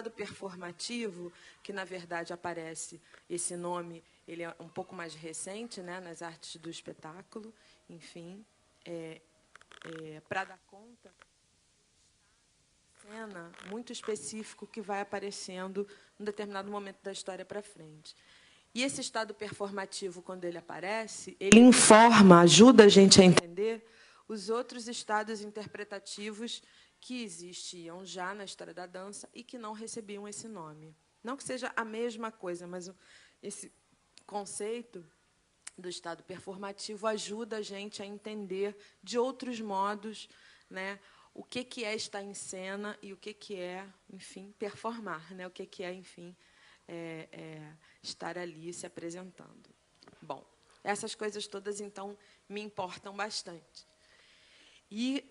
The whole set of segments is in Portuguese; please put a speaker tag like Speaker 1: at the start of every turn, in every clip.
Speaker 1: estado performativo, que, na verdade, aparece esse nome, ele é um pouco mais recente, né, nas artes do espetáculo, enfim, para dar conta cena muito específico que vai aparecendo em um determinado momento da história para frente. E esse estado performativo, quando ele aparece, ele informa, ajuda a gente a entender os outros estados interpretativos que existiam já na história da dança e que não recebiam esse nome. Não que seja a mesma coisa, mas esse conceito do estado performativo ajuda a gente a entender de outros modos, né, o que é estar em cena e o que é, enfim, performar, né, o que é, enfim, estar ali se apresentando. Bom, essas coisas todas, então, me importam bastante. E,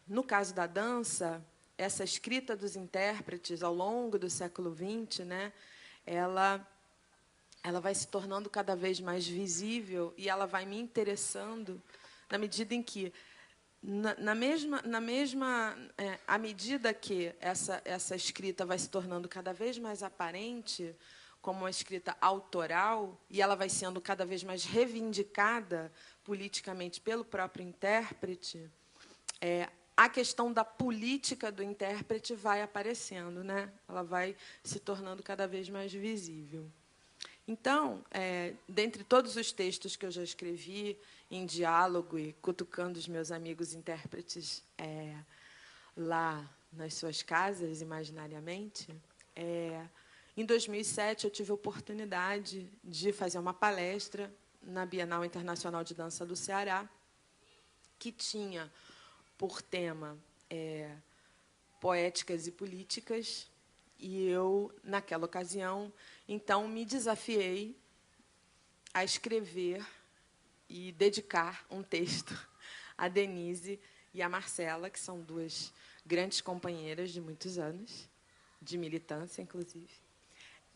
Speaker 1: no caso da dança, essa escrita dos intérpretes ao longo do século XX, né, ela vai se tornando cada vez mais visível e ela vai me interessando na medida em que, à medida que essa escrita vai se tornando cada vez mais aparente como uma escrita autoral e ela vai sendo cada vez mais reivindicada politicamente pelo próprio intérprete, a questão da política do intérprete vai aparecendo, né? Ela vai se tornando cada vez mais visível. Então, dentre todos os textos que eu já escrevi em diálogo e cutucando os meus amigos intérpretes lá nas suas casas, imaginariamente, em 2007 eu tive a oportunidade de fazer uma palestra na Bienal Internacional de Dança do Ceará, que tinha por tema poéticas e políticas, e eu, naquela ocasião, então, me desafiei a escrever e dedicar um texto a Denise e a Marcela, que são duas grandes companheiras de muitos anos, de militância, inclusive,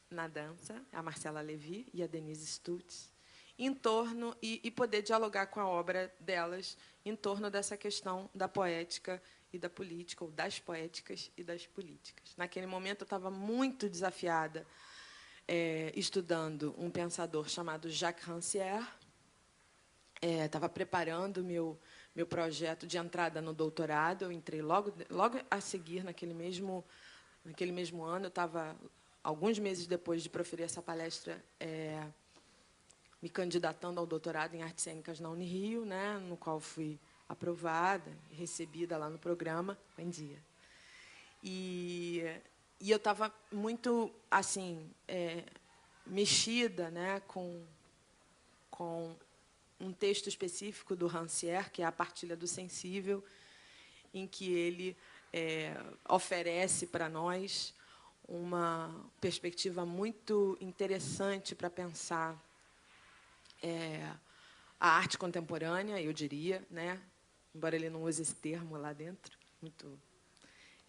Speaker 1: na dança, a Marcela Levi e a Denise Stutz, em torno, e poder dialogar com a obra delas em torno dessa questão da poética e da política, ou das poéticas e das políticas. Naquele momento, eu estava muito desafiada, estudando um pensador chamado Jacques Rancière, estava preparando meu projeto de entrada no doutorado. Eu entrei logo a seguir, naquele mesmo ano. Eu estava, alguns meses depois de proferir essa palestra, me candidatando ao doutorado em artes cênicas na Unirio, né, no qual fui aprovada, recebida lá no programa. Bom dia. E eu estava muito assim mexida, né, com um texto específico do Rancière, que é a Partilha do Sensível, em que ele oferece para nós uma perspectiva muito interessante para pensar a arte contemporânea, eu diria, né? Embora ele não use esse termo lá dentro, ele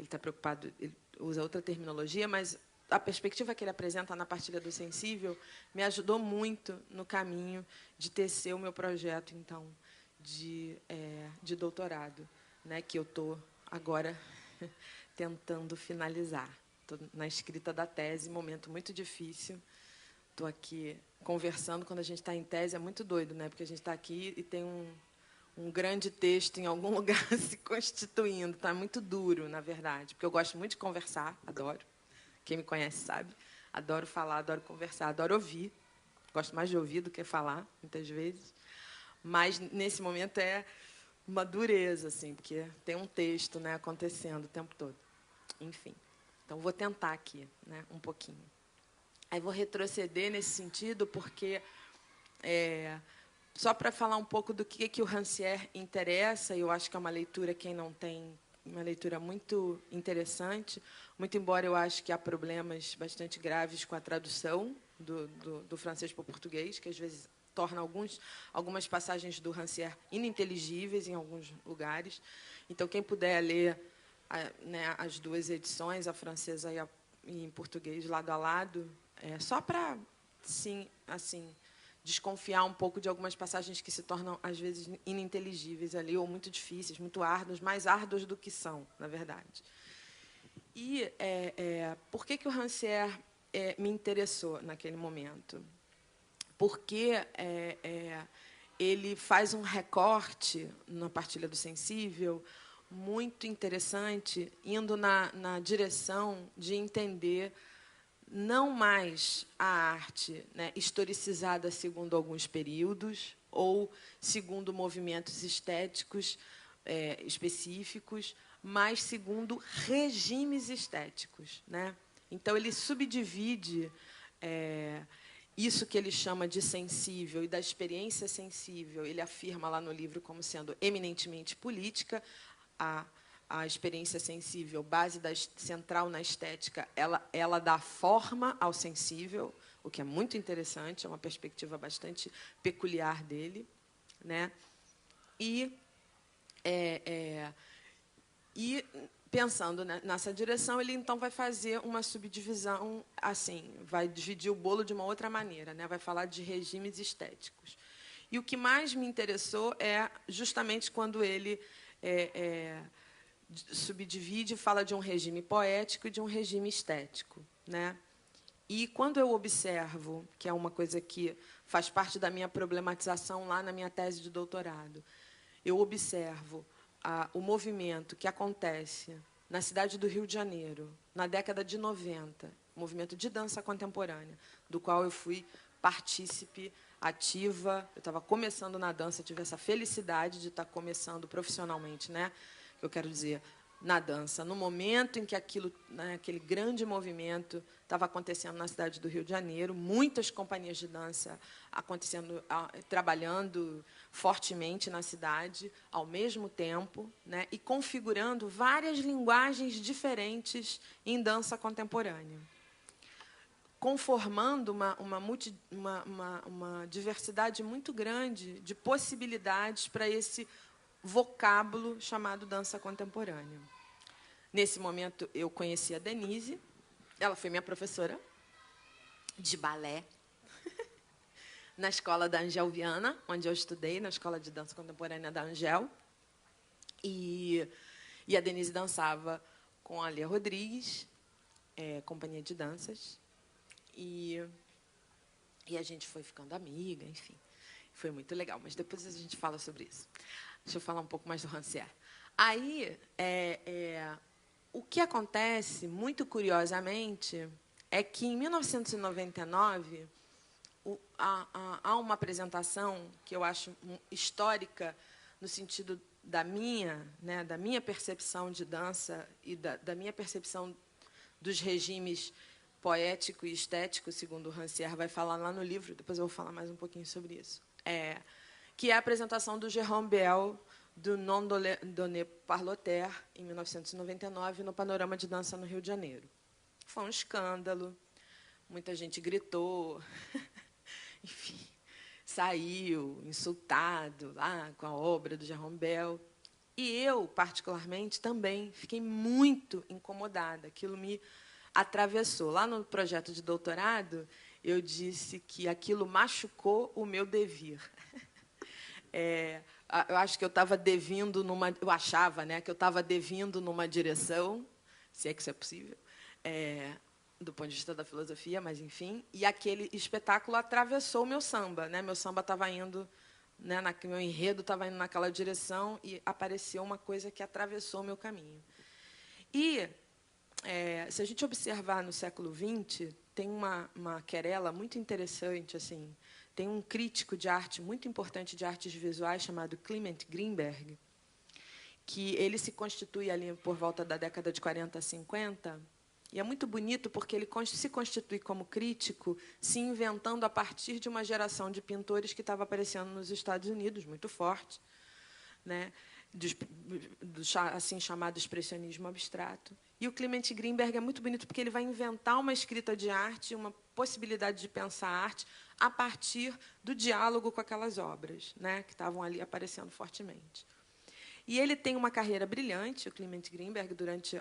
Speaker 1: está preocupado, ele usa outra terminologia, mas a perspectiva que ele apresenta na Partilha do Sensível me ajudou muito no caminho de tecer o meu projeto, então, de doutorado, né, que eu estou agora tentando finalizar. Estou na escrita da tese, momento muito difícil. Estou aqui conversando. Quando a gente está em tese, é muito doido, né, porque a gente está aqui e tem um grande texto em algum lugar se constituindo. Está muito duro, na verdade, porque eu gosto muito de conversar, adoro. Quem me conhece sabe. Adoro falar, adoro conversar, adoro ouvir. Gosto mais de ouvir do que falar, muitas vezes. Mas, nesse momento, é uma dureza, assim, porque tem um texto, né, acontecendo o tempo todo. Enfim. Então, vou tentar aqui, né, um pouquinho. Aí vou retroceder nesse sentido, porque, só para falar um pouco do que o Rancière interessa, eu acho que é uma leitura, quem não tem, uma leitura muito interessante, muito embora eu acho que há problemas bastante graves com a tradução do francês para o português, que às vezes torna algumas passagens do Rancière ininteligíveis em alguns lugares. Então, quem puder ler né, as duas edições, a francesa e em português, lado a lado, só para, sim, assim, desconfiar um pouco de algumas passagens que se tornam, às vezes, ininteligíveis ali, ou muito difíceis, muito árduas, mais árduas do que são, na verdade. E por que o Rancière me interessou naquele momento? Porque ele faz um recorte na partilha do sensível muito interessante, indo na direção de entender não mais a arte, né, historicizada segundo alguns períodos ou segundo movimentos estéticos específicos, mas segundo regimes estéticos, né? Então, ele subdivide isso que ele chama de sensível e da experiência sensível, ele afirma lá no livro como sendo eminentemente política. A experiência sensível, base central na estética, ela dá forma ao sensível, o que é muito interessante, é uma perspectiva bastante peculiar dele, né? E pensando nessa direção, ele então vai fazer uma subdivisão assim, vai dividir o bolo de uma outra maneira, né? Vai falar de regimes estéticos. E o que mais me interessou é justamente quando ele subdivide e fala de um regime poético e de um regime estético, né? E quando eu observo, que é uma coisa que faz parte da minha problematização lá na minha tese de doutorado, eu observo o movimento que acontece na cidade do Rio de Janeiro, na década de 90, movimento de dança contemporânea, do qual eu fui partícipe ativa. Eu estava começando na dança, tive essa felicidade de estar começando profissionalmente, né? Eu quero dizer, na dança, no momento em que aquilo, né, aquele grande movimento estava acontecendo na cidade do Rio de Janeiro, muitas companhias de dança acontecendo, trabalhando fortemente na cidade ao mesmo tempo, né, e configurando várias linguagens diferentes em dança contemporânea, conformando uma diversidade muito grande de possibilidades para esse vocábulo chamado dança contemporânea. Nesse momento, eu conheci a Denise, ela foi minha professora de balé na escola da Angel Viana, onde eu estudei, na escola de dança contemporânea da Angel. E a Denise dançava com a Lia Rodrigues, companhia de danças, e a gente foi ficando amiga, enfim. Foi muito legal, mas depois a gente fala sobre isso. Deixa eu falar um pouco mais do Rancière. Aí, o que acontece, muito curiosamente, é que, em 1999, há uma apresentação que eu acho histórica, no sentido da minha percepção de dança e da minha percepção dos regimes poético e estético, segundo o Rancière vai falar lá no livro, depois eu vou falar mais um pouquinho sobre isso, que é a apresentação do Jérôme Bel, do Non Donné par l'Auteur, em 1999, no Panorama de Dança no Rio de Janeiro. Foi um escândalo, muita gente gritou, enfim, saiu insultado lá com a obra do Jérôme Bel. E eu, particularmente, também fiquei muito incomodada. Aquilo me atravessou. Lá no projeto de doutorado, eu disse que aquilo machucou o meu devir. Eu acho que eu estava devindo eu achava, né, que eu estava devindo numa direção, se é que isso é possível, do ponto de vista da filosofia, mas enfim, e aquele espetáculo atravessou o meu samba, né? Meu samba estava indo, né, meu enredo estava indo naquela direção e apareceu uma coisa que atravessou o meu caminho. E se a gente observar no século XX, tem uma querela muito interessante, assim. Tem um crítico de arte muito importante de artes visuais chamado Clement Greenberg, que ele se constitui ali por volta da década de 40, 50, e é muito bonito porque ele se constitui como crítico, se inventando a partir de uma geração de pintores que estava aparecendo nos Estados Unidos, muito forte, né, do assim chamado expressionismo abstrato. E o Clement Greenberg é muito bonito porque ele vai inventar uma escrita de arte, uma possibilidade de pensar a arte a partir do diálogo com aquelas obras, né, que estavam ali aparecendo fortemente. E ele tem uma carreira brilhante, o Clement Greenberg, durante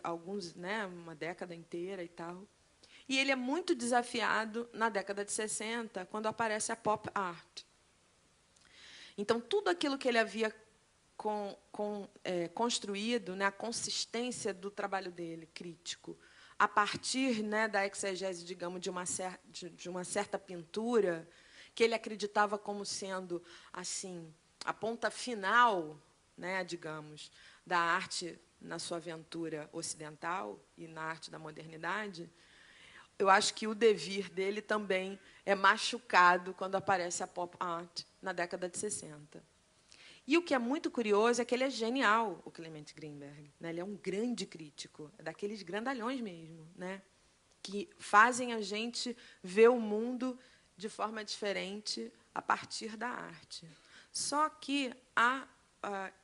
Speaker 1: uma década inteira e tal. E ele é muito desafiado na década de 60, quando aparece a pop art. Então, tudo aquilo que ele havia construído, né, a consistência do trabalho dele, crítico, a partir, né, da exegese, digamos, de uma certa pintura, que ele acreditava como sendo assim a ponta final, né, digamos, da arte na sua aventura ocidental e na arte da modernidade. Eu acho que o devir dele também é machucado quando aparece a pop art na década de 60. E o que é muito curioso é que ele é genial, o Clement Greenberg, né? Ele é um grande crítico, é daqueles grandalhões mesmo, né? Que fazem a gente ver o mundo de forma diferente a partir da arte. Só que a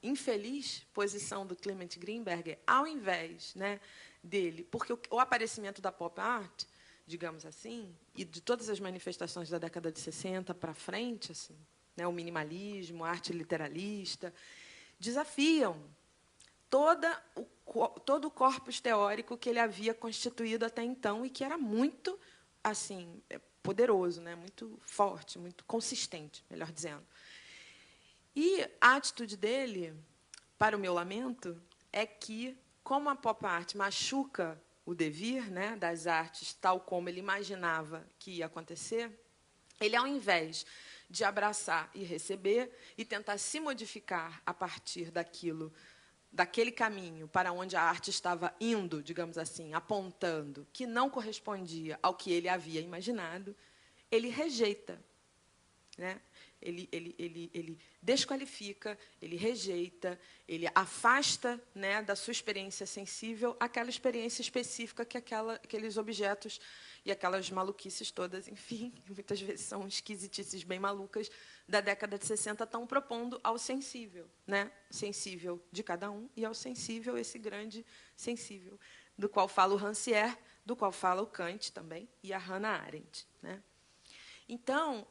Speaker 1: infeliz posição do Clement Greenberg, ao invés, né, dele, porque o aparecimento da pop art, digamos assim, e de todas as manifestações da década de 60 para frente, assim, né, o minimalismo, a arte literalista, desafiam todo o corpus teórico que ele havia constituído até então e que era muito assim poderoso, né, muito forte, muito consistente, melhor dizendo. E a atitude dele, para o meu lamento, é que, como a pop art machuca o devir, né, das artes, tal como ele imaginava que ia acontecer, ele, ao invés de abraçar e receber e tentar se modificar a partir daquele caminho para onde a arte estava indo, digamos assim, apontando, que não correspondia ao que ele havia imaginado, ele rejeita, né? Ele desqualifica, ele rejeita, ele afasta, né, da sua experiência sensível aquela experiência específica que aqueles objetos e aquelas maluquices todas, enfim, muitas vezes são esquisitices bem malucas, da década de 60 estão propondo ao sensível, né? Sensível de cada um e ao sensível, esse grande sensível, do qual fala o Rancière, do qual fala o Kant também, e a Hannah Arendt, né? Então,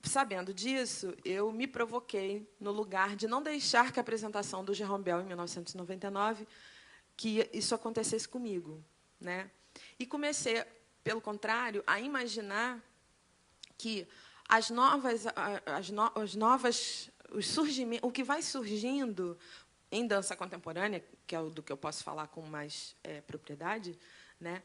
Speaker 1: sabendo disso, eu me provoquei no lugar de não deixar que a apresentação do Jérôme Bel, em 1999, que isso acontecesse comigo, né? E comecei, pelo contrário, a imaginar que o que vai surgindo em dança contemporânea, que é o do que eu posso falar com mais propriedade, né,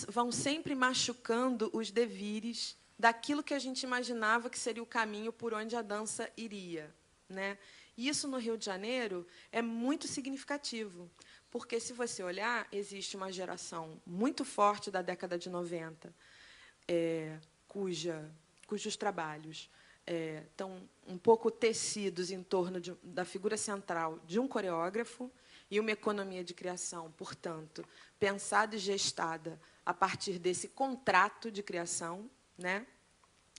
Speaker 1: vão sempre machucando os devires daquilo que a gente imaginava que seria o caminho por onde a dança iria, né? E isso, no Rio de Janeiro, é muito significativo, porque, se você olhar, existe uma geração muito forte da década de 90, cujos trabalhos estão um pouco tecidos em torno da figura central de um coreógrafo e uma economia de criação, portanto, pensada e gestada a partir desse contrato de criação, né?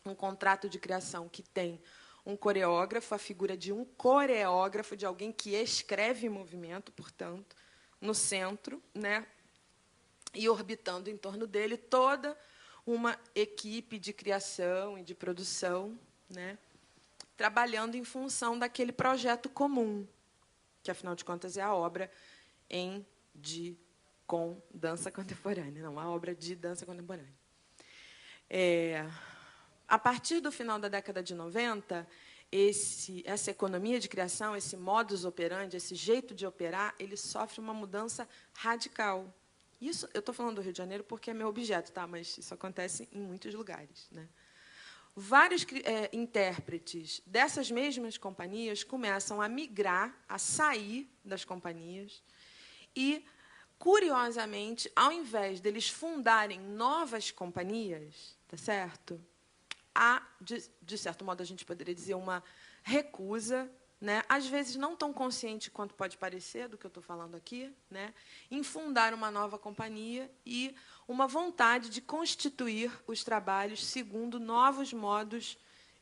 Speaker 1: Um contrato de criação que tem um coreógrafo, a figura de um coreógrafo, de alguém que escreve movimento, portanto, no centro, né? E orbitando em torno dele toda uma equipe de criação e de produção, né? Trabalhando em função daquele projeto comum, que, afinal de contas, é a obra com dança contemporânea, não, a obra de dança contemporânea. A partir do final da década de 90, essa economia de criação, esse modus operandi, esse jeito de operar, ele sofre uma mudança radical. Isso, eu estou falando do Rio de Janeiro porque é meu objeto, tá? Mas isso acontece em muitos lugares, né? Vários intérpretes dessas mesmas companhias começam a migrar, a sair das companhias e, curiosamente, ao invés deles fundarem novas companhias, tá certo? Há, de certo modo, a gente poderia dizer, uma recusa, né, às vezes não tão consciente quanto pode parecer do que eu estou falando aqui, né, em fundar uma nova companhia e uma vontade de constituir os trabalhos segundo novos modos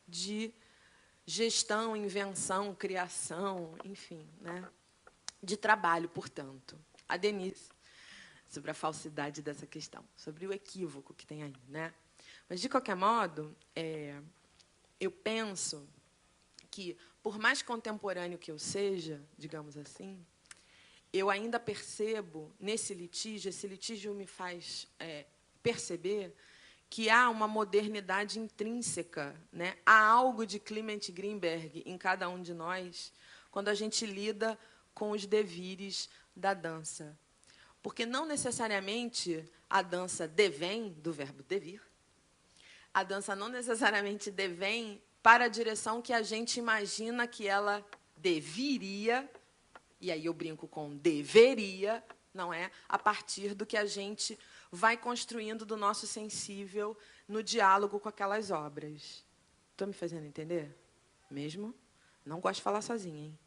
Speaker 1: de gestão, invenção, criação, enfim, né, de trabalho, portanto. A Denise, sobre a falsidade dessa questão, sobre o equívoco que tem aí, né? Mas, de qualquer modo, eu penso que, por mais contemporâneo que eu seja, digamos assim, eu ainda percebo nesse litígio, esse litígio me faz perceber que há uma modernidade intrínseca, né? Há algo de Clement Greenberg em cada um de nós quando a gente lida com os devires da dança. Porque não necessariamente a dança devém, do verbo devir, a dança não necessariamente devém para a direção que a gente imagina que ela deveria, e aí eu brinco com deveria, não é? A partir do que a gente vai construindo do nosso sensível no diálogo com aquelas obras. Estou me fazendo entender? Mesmo? Não gosto de falar sozinha, hein?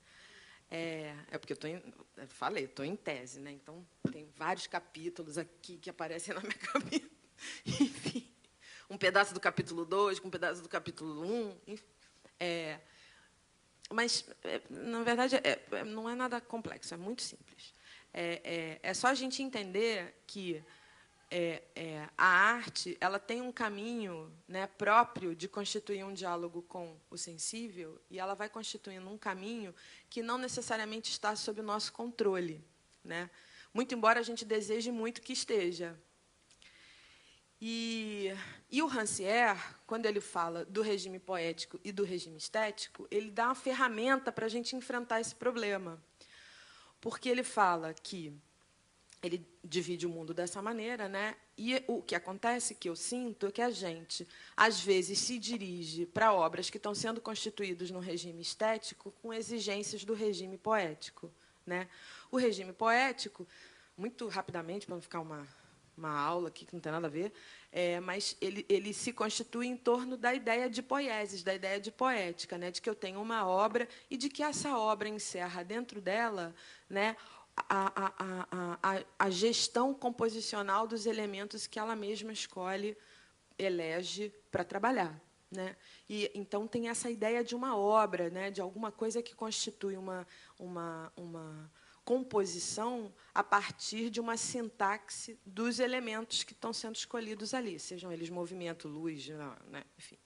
Speaker 1: É porque estou em tese, né? Então tem vários capítulos aqui que aparecem na minha cabeça. Enfim, um pedaço do capítulo 2, com um pedaço do capítulo 1. Enfim, mas, na verdade, não é nada complexo, é muito simples. É só a gente entender que a arte ela tem um caminho, né, próprio de constituir um diálogo com o sensível, e ela vai constituindo um caminho que não necessariamente está sob o nosso controle, né? Muito embora a gente deseje muito que esteja. E o Rancière, quando ele fala do regime poético e do regime estético, ele dá uma ferramenta para a gente enfrentar esse problema. Porque ele fala que ele divide o mundo dessa maneira, né? E o que acontece, que eu sinto, é que a gente, às vezes, se dirige para obras que estão sendo constituídas no regime estético com exigências do regime poético, né? O regime poético, muito rapidamente, para não ficar uma aula aqui que não tem nada a ver, mas ele se constitui em torno da ideia de poiesis, da ideia de poética, né? De que eu tenho uma obra e de que essa obra encerra dentro dela, né, a gestão composicional dos elementos que ela mesma escolhe, elege para trabalhar, né? E então tem essa ideia de uma obra, né, de alguma coisa que constitui uma composição a partir de uma sintaxe dos elementos que estão sendo escolhidos ali, sejam eles movimento, luz, né, enfim,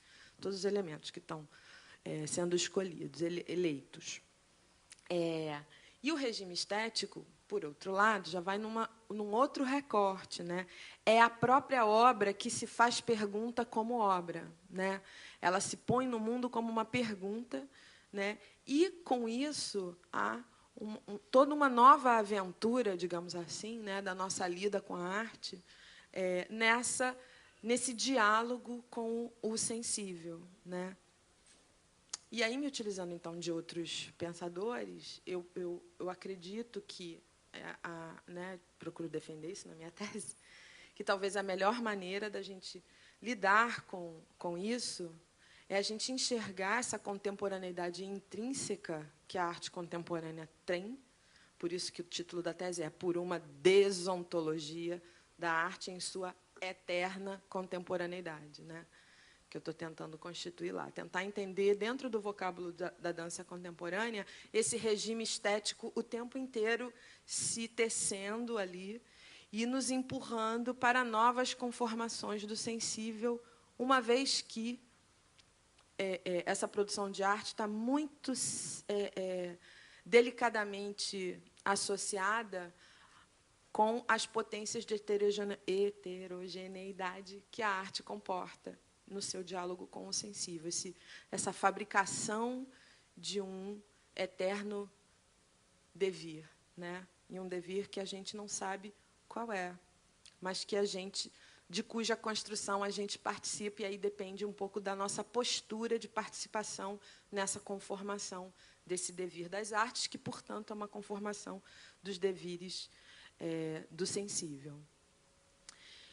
Speaker 1: todos os elementos que estão sendo escolhidos, eleitos. E o regime estético, por outro lado, já vai num outro recorte, né? É a própria obra que se faz pergunta como obra, né? Ela se põe no mundo como uma pergunta, né? E, com isso, há toda uma nova aventura, digamos assim, né, da nossa lida com a arte, nesse diálogo com o sensível, né? E aí, me utilizando, então, de outros pensadores, eu acredito que, né, procuro defender isso na minha tese, que talvez a melhor maneira da gente lidar com isso é a gente enxergar essa contemporaneidade intrínseca que a arte contemporânea tem, por isso que o título da tese é Por uma desontologia da arte em sua eterna contemporaneidade, né? Que eu estou tentando constituir lá, tentar entender, dentro do vocábulo da dança contemporânea, esse regime estético o tempo inteiro se tecendo ali e nos empurrando para novas conformações do sensível, uma vez que essa produção de arte está muito delicadamente associada com as potências de heterogeneidade que a arte comporta no seu diálogo com o sensível, essa fabricação de um eterno devir, né? E um devir que a gente não sabe qual é, mas que de cuja construção a gente participa, e aí depende um pouco da nossa postura de participação nessa conformação desse devir das artes, que, portanto, é uma conformação dos devires do sensível.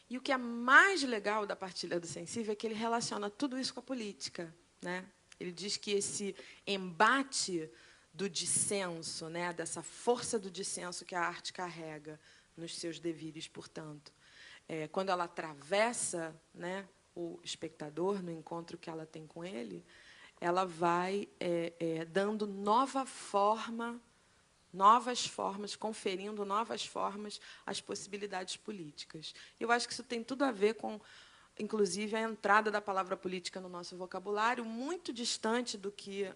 Speaker 1: E o que é mais legal da partilha do sensível é que ele relaciona tudo isso com a política, né? Ele diz que esse embate do dissenso, né, dessa força do dissenso que a arte carrega nos seus devires, portanto, quando ela atravessa, né, o espectador no encontro que ela tem com ele, ela vai dando novas formas, conferindo novas formas às possibilidades políticas. Eu acho que isso tem tudo a ver com, inclusive, a entrada da palavra política no nosso vocabulário, muito distante do que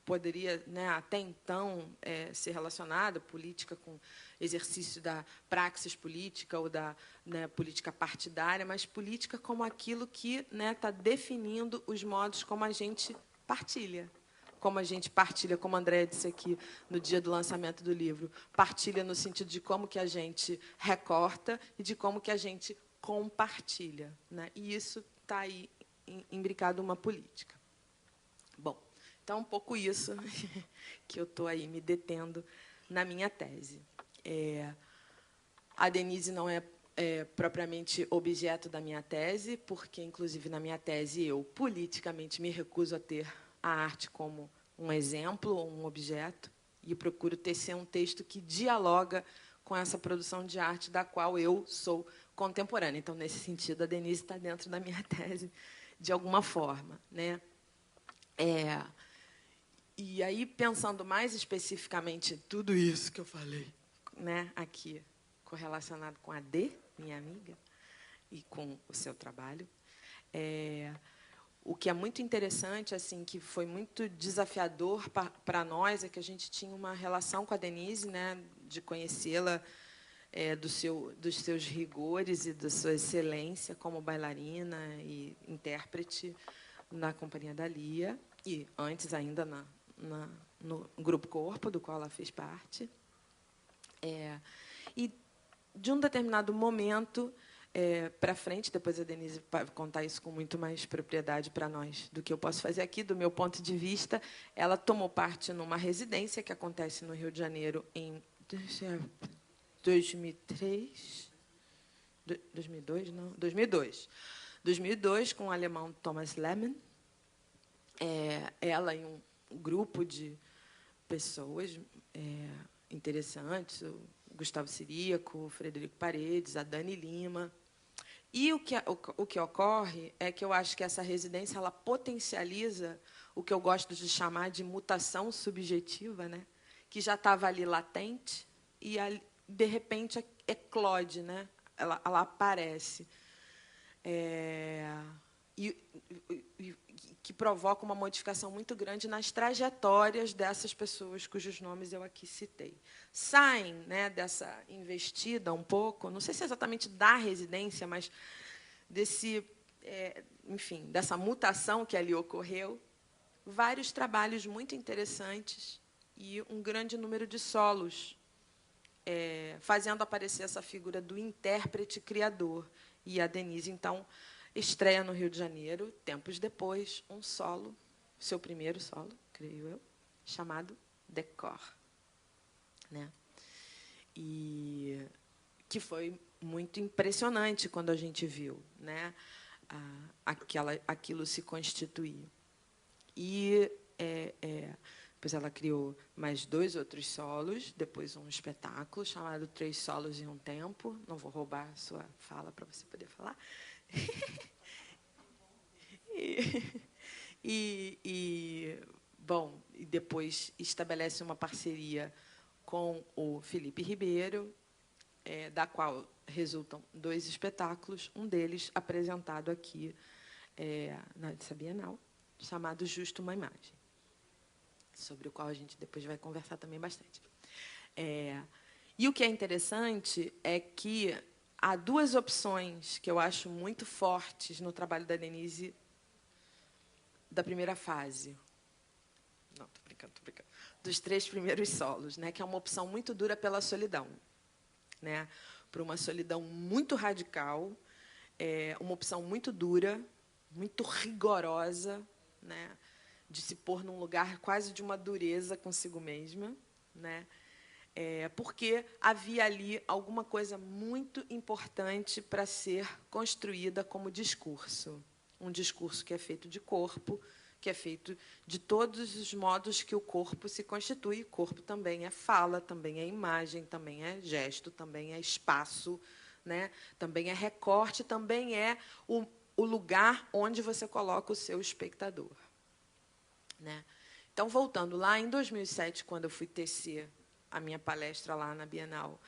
Speaker 1: poderia, né, até então, ser relacionado, política com exercício da praxis política ou da, né, política partidária, mas política como aquilo que, né, está definindo os modos como a gente partilha. Como a gente partilha, como a Andréa disse aqui no dia do lançamento do livro, partilha no sentido de como que a gente recorta e de como que a gente compartilha, né? E isso está aí imbricado uma política. Bom, então, um pouco isso que eu estou aí me detendo na minha tese. A Denise não é propriamente objeto da minha tese, porque, inclusive, na minha tese, eu politicamente me recuso a ter a arte como um exemplo ou um objeto, e procuro tecer um texto que dialoga com essa produção de arte da qual eu sou contemporânea. Então, nesse sentido, a Denise está dentro da minha tese, de alguma forma, né? E aí, pensando mais especificamente em tudo isso que eu falei, né, aqui, correlacionado com a D, minha amiga, e com o seu trabalho, o que é muito interessante, assim, que foi muito desafiador para nós, é que a gente tinha uma relação com a Denise, né, de conhecê-la, dos seus rigores e da sua excelência como bailarina e intérprete na Companhia da Lia, e antes ainda no Grupo Corpo, do qual ela fez parte. E, de um determinado momento para frente, depois a Denise vai contar isso com muito mais propriedade para nós do que eu posso fazer aqui, do meu ponto de vista, ela tomou parte numa residência que acontece no Rio de Janeiro em 2003, 2002, não, 2002. 2002, com o alemão Thomas Lehmann. Ela e um grupo de pessoas interessantes, o Gustavo Ciríaco, o Frederico Paredes, a Dani Lima. E o que ocorre é que eu acho que essa residência ela potencializa o que eu gosto de chamar de mutação subjetiva, né? Que já estava ali latente e, de repente, eclode, né? Ela aparece. E que provoca uma modificação muito grande nas trajetórias dessas pessoas cujos nomes eu aqui citei. Saem, né, dessa investida um pouco, não sei se é exatamente da residência, mas enfim, dessa mutação que ali ocorreu, vários trabalhos muito interessantes e um grande número de solos, fazendo aparecer essa figura do intérprete criador. E a Denise, então, estreia no Rio de Janeiro, tempos depois, um solo, seu primeiro solo, creio eu, chamado Decor, né? E que foi muito impressionante quando a gente viu, né, aquilo se constituir. E depois ela criou mais 2 outros solos, depois um espetáculo chamado 3 Solos em um Tempo. Não vou roubar a sua fala para você poder falar. Bom, e depois estabelece uma parceria com o Felipe Ribeiro, da qual resultam 2 espetáculos, um deles apresentado aqui nessa Bienal, chamado Justo uma Imagem, sobre o qual a gente depois vai conversar também bastante. E o que é interessante é que há 2 opções que eu acho muito fortes no trabalho da Denise da primeira fase. Não, estou brincando. Dos 3 primeiros solos, né, que é uma opção muito dura pela solidão, né, por uma solidão muito radical, uma opção muito dura, muito rigorosa, né, de se pôr num lugar quase de uma dureza consigo mesma, né, porque havia ali alguma coisa muito importante para ser construída como discurso. Um discurso que é feito de corpo, que é feito de todos os modos que o corpo se constitui. O corpo também é fala, também é imagem, também é gesto, também é espaço, né? Também é recorte, também é o lugar onde você coloca o seu espectador, né? Então, voltando lá, em 2007, quando eu fui tecer a minha palestra lá na Bienal,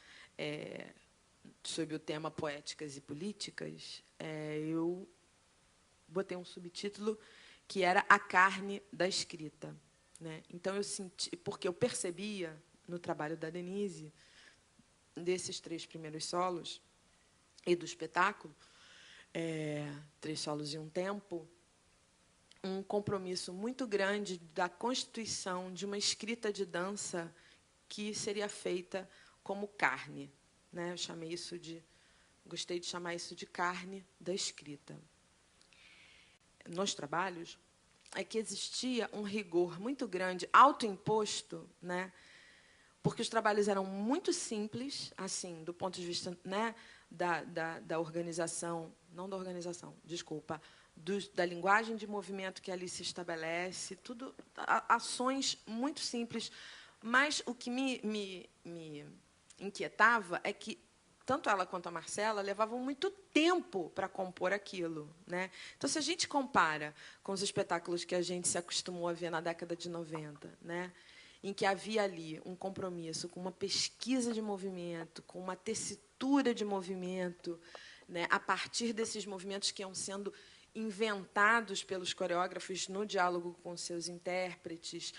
Speaker 1: sobre o tema Poéticas e Políticas, eu botei um subtítulo que era A Carne da Escrita. né? Então, eu senti, porque eu percebia, no trabalho da Denise, desses 3 primeiros solos, e do espetáculo, 3 solos e um tempo, um compromisso muito grande da constituição de uma escrita de dança que seria feita como carne, né? Eu chamei isso de, gostei de chamar isso de carne da escrita. Nos trabalhos, é que existia um rigor muito grande, autoimposto, né? Porque os trabalhos eram muito simples, assim, do ponto de vista, né, da organização, não da organização, desculpa, da linguagem de movimento que ali se estabelece, tudo, ações muito simples. Mas o que me inquietava é que tanto ela quanto a Marcela levavam muito tempo para compor aquilo, né? Então, se a gente compara com os espetáculos que a gente se acostumou a ver na década de 90, né, em que havia ali um compromisso com uma pesquisa de movimento, com uma tessitura de movimento, né, a partir desses movimentos que iam sendo inventados pelos coreógrafos no diálogo com seus intérpretes,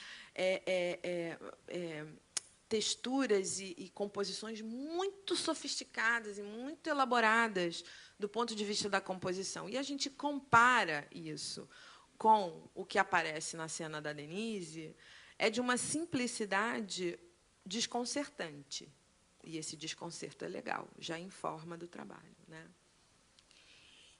Speaker 1: texturas e composições muito sofisticadas e muito elaboradas do ponto de vista da composição. E a gente compara isso com o que aparece na cena da Denise, é de uma simplicidade desconcertante. E esse desconcerto é legal, já informa do trabalho, né?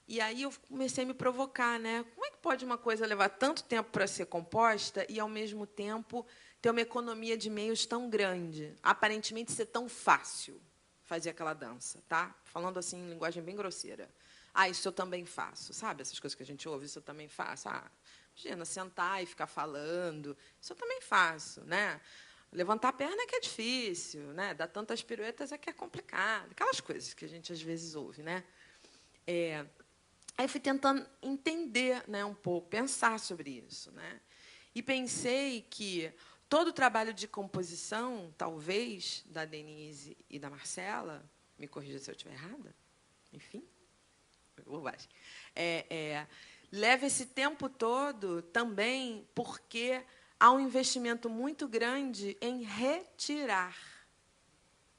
Speaker 1: E aí eu comecei a me provocar, né? Como é que pode uma coisa levar tanto tempo para ser composta e, ao mesmo tempo, ter uma economia de meios tão grande, aparentemente ser tão fácil fazer aquela dança, tá? Falando assim em linguagem bem grosseira. Ah, isso eu também faço, sabe? Essas coisas que a gente ouve, isso eu também faço. Ah, imagina, sentar e ficar falando, isso eu também faço, né? Levantar a perna é que é difícil, né? Dar tantas piruetas é que é complicado. Aquelas coisas que a gente às vezes ouve, né? Aí fui tentando entender, né, um pouco, pensar sobre isso, né? E pensei que todo o trabalho de composição, talvez, da Denise e da Marcela, me corrija se eu estiver errada, enfim, bobagem, leva esse tempo todo também porque há um investimento muito grande em retirar,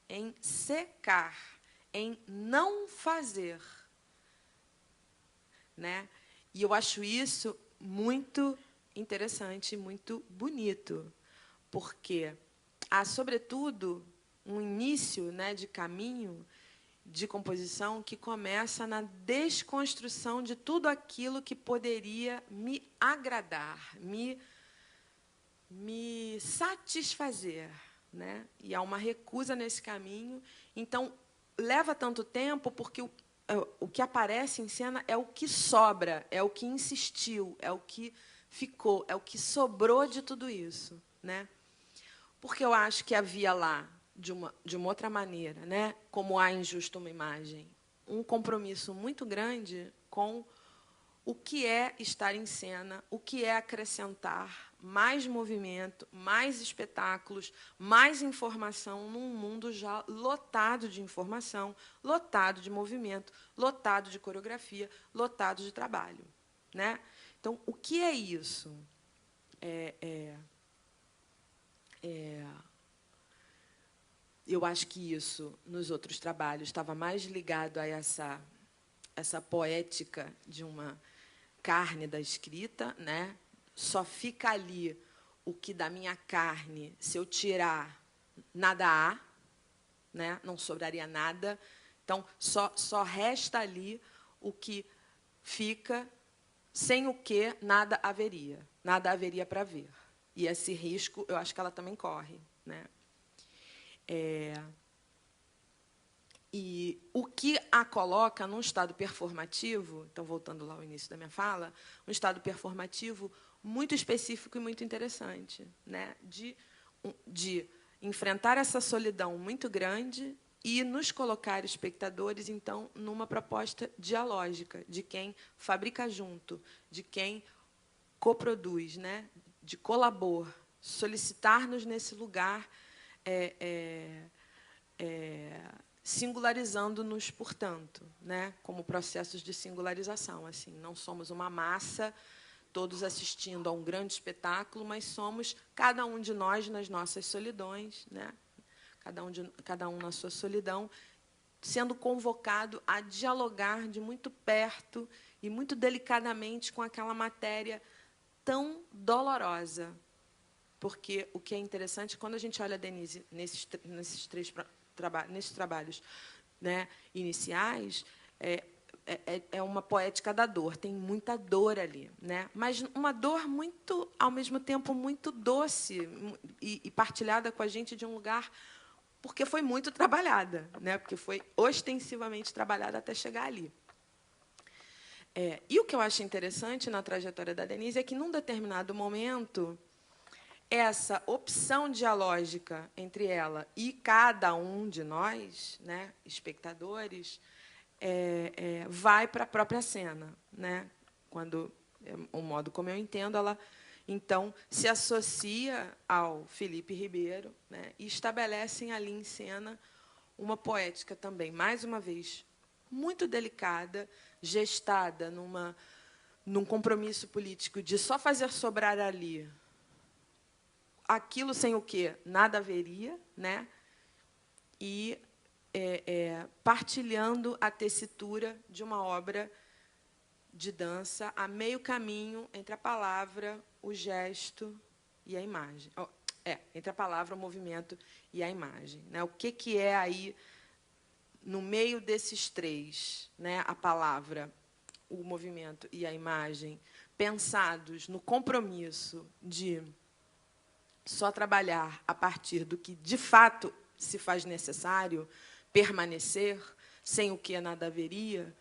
Speaker 1: em secar, em não fazer, né? E eu acho isso muito interessante, muito bonito, porque há, sobretudo, um início, né, de caminho de composição que começa na desconstrução de tudo aquilo que poderia me agradar, me satisfazer, né? E há uma recusa nesse caminho. Então, leva tanto tempo porque o que aparece em cena é o que sobra, é o que insistiu, é o que ficou, é o que sobrou de tudo isso, né? Porque eu acho que havia lá, de uma outra maneira, né, como há em Justo uma Imagem, um compromisso muito grande com o que é estar em cena, o que é acrescentar mais movimento, mais espetáculos, mais informação num mundo já lotado de informação, lotado de movimento, lotado de coreografia, lotado de trabalho, né? Então, o que é isso? Eu acho que isso, nos outros trabalhos, estava mais ligado a essa poética de uma carne da escrita, né? Só fica ali o que da minha carne, se eu tirar, nada há, né? Não sobraria nada. Então, só resta ali o que fica, sem o que nada haveria para ver. E esse risco, eu acho que ela também corre, né? E o que a coloca num estado performativo, então, voltando lá ao início da minha fala, um estado performativo muito específico e muito interessante, né? De enfrentar essa solidão muito grande e nos colocar, espectadores, então, numa proposta dialógica, de quem fabrica junto, de quem coproduz, né? De colabor, solicitar-nos nesse lugar singularizando-nos, portanto, né, como processos de singularização. Assim, não somos uma massa todos assistindo a um grande espetáculo, mas somos cada um de nós nas nossas solidões, né? Cada um na sua solidão, sendo convocado a dialogar de muito perto e muito delicadamente com aquela matéria tão dolorosa. Porque o que é interessante, quando a gente olha a Denise nesses trabalhos, né, iniciais, é uma poética da dor, tem muita dor ali, né? Mas uma dor muito, ao mesmo tempo, muito doce e partilhada com a gente de um lugar, porque foi muito trabalhada, né? Porque foi ostensivamente trabalhada até chegar ali. E o que eu acho interessante na trajetória da Denise é que, num determinado momento, essa opção dialógica entre ela e cada um de nós, né, espectadores, vai para a própria cena, né? Quando o modo como eu entendo, ela então se associa ao Felipe Ribeiro, né, e estabelecem ali em cena uma poética também, mais uma vez, muito delicada, gestada num compromisso político de só fazer sobrar ali aquilo sem o que nada haveria, né? E partilhando a tessitura de uma obra de dança a meio caminho entre a palavra, o gesto e a imagem. Entre a palavra, o movimento e a imagem, né? O que é aí, no meio desses três, né? A palavra, o movimento e a imagem, pensados no compromisso de só trabalhar a partir do que, de fato, se faz necessário permanecer, sem o que nada haveria,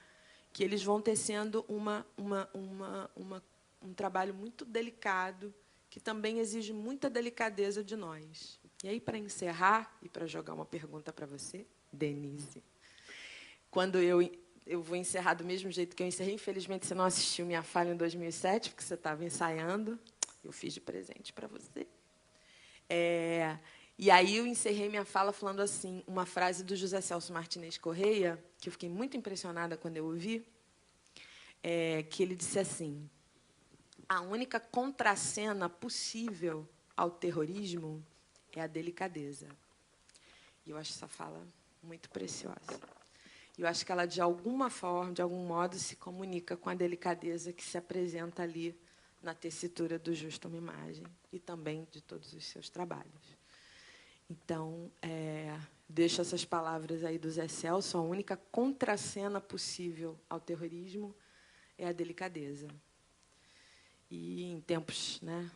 Speaker 1: que eles vão tecendo um trabalho muito delicado, que também exige muita delicadeza de nós. E aí, para encerrar, e para jogar uma pergunta para você, Denise, quando eu vou encerrar do mesmo jeito que eu encerrei, infelizmente você não assistiu minha fala em 2007, porque você estava ensaiando, eu fiz de presente para você. E aí eu encerrei minha fala falando assim, uma frase do José Celso Martinez Correia, que eu fiquei muito impressionada quando eu ouvi, que ele disse assim: a única contracena possível ao terrorismo é a delicadeza. E eu acho essa fala muito preciosa. Eu acho que ela, de alguma forma, de algum modo, se comunica com a delicadeza que se apresenta ali na tessitura do Justo uma Imagem e também de todos os seus trabalhos. Então, deixo essas palavras aí do Zé Celso: a única contracena possível ao terrorismo é a delicadeza. E em tempos, né,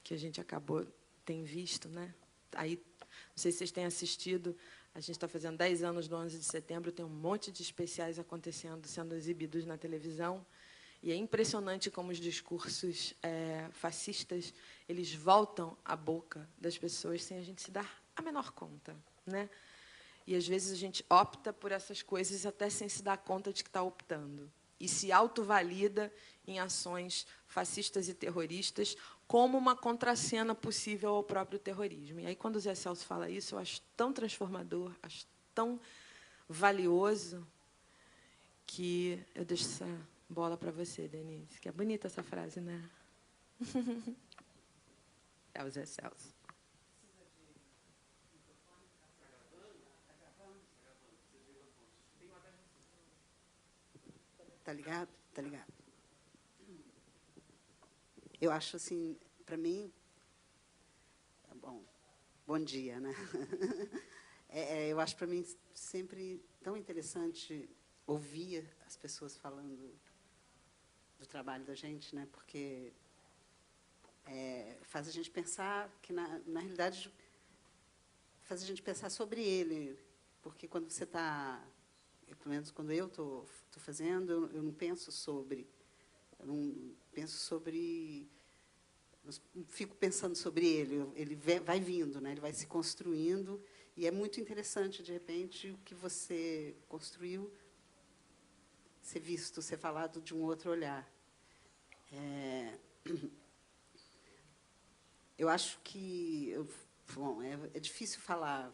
Speaker 1: que a gente tem visto, né, aí, não sei se vocês têm assistido, a gente está fazendo 10 anos do 11 de setembro, tem um monte de especiais acontecendo, sendo exibidos na televisão, e é impressionante como os discursos fascistas, eles voltam à boca das pessoas sem a gente se dar a menor conta, né? E, às vezes, a gente opta por essas coisas até sem se dar conta de que está optando. E se autovalida em ações fascistas e terroristas como uma contracena possível ao próprio terrorismo. E aí, quando o Zé Celso fala isso, eu acho tão transformador, acho tão valioso, que eu deixo essa bola para você, Denise. Que é bonita essa frase, né? É o Zé Celso.
Speaker 2: Tá ligado? Tá ligado. Eu acho, assim, para mim... Bom dia, né? Eu acho, para mim, sempre tão interessante ouvir as pessoas falando do trabalho da gente, né? Porque faz a gente pensar que, na realidade, faz a gente pensar sobre ele. Porque quando você está... Pelo menos quando eu estou fazendo, eu não penso sobre... Eu não penso sobre... Não fico pensando sobre ele vai vindo, né? Ele vai se construindo, e é muito interessante, de repente, o que você construiu ser visto, ser falado de um outro olhar. Eu acho que... é difícil falar...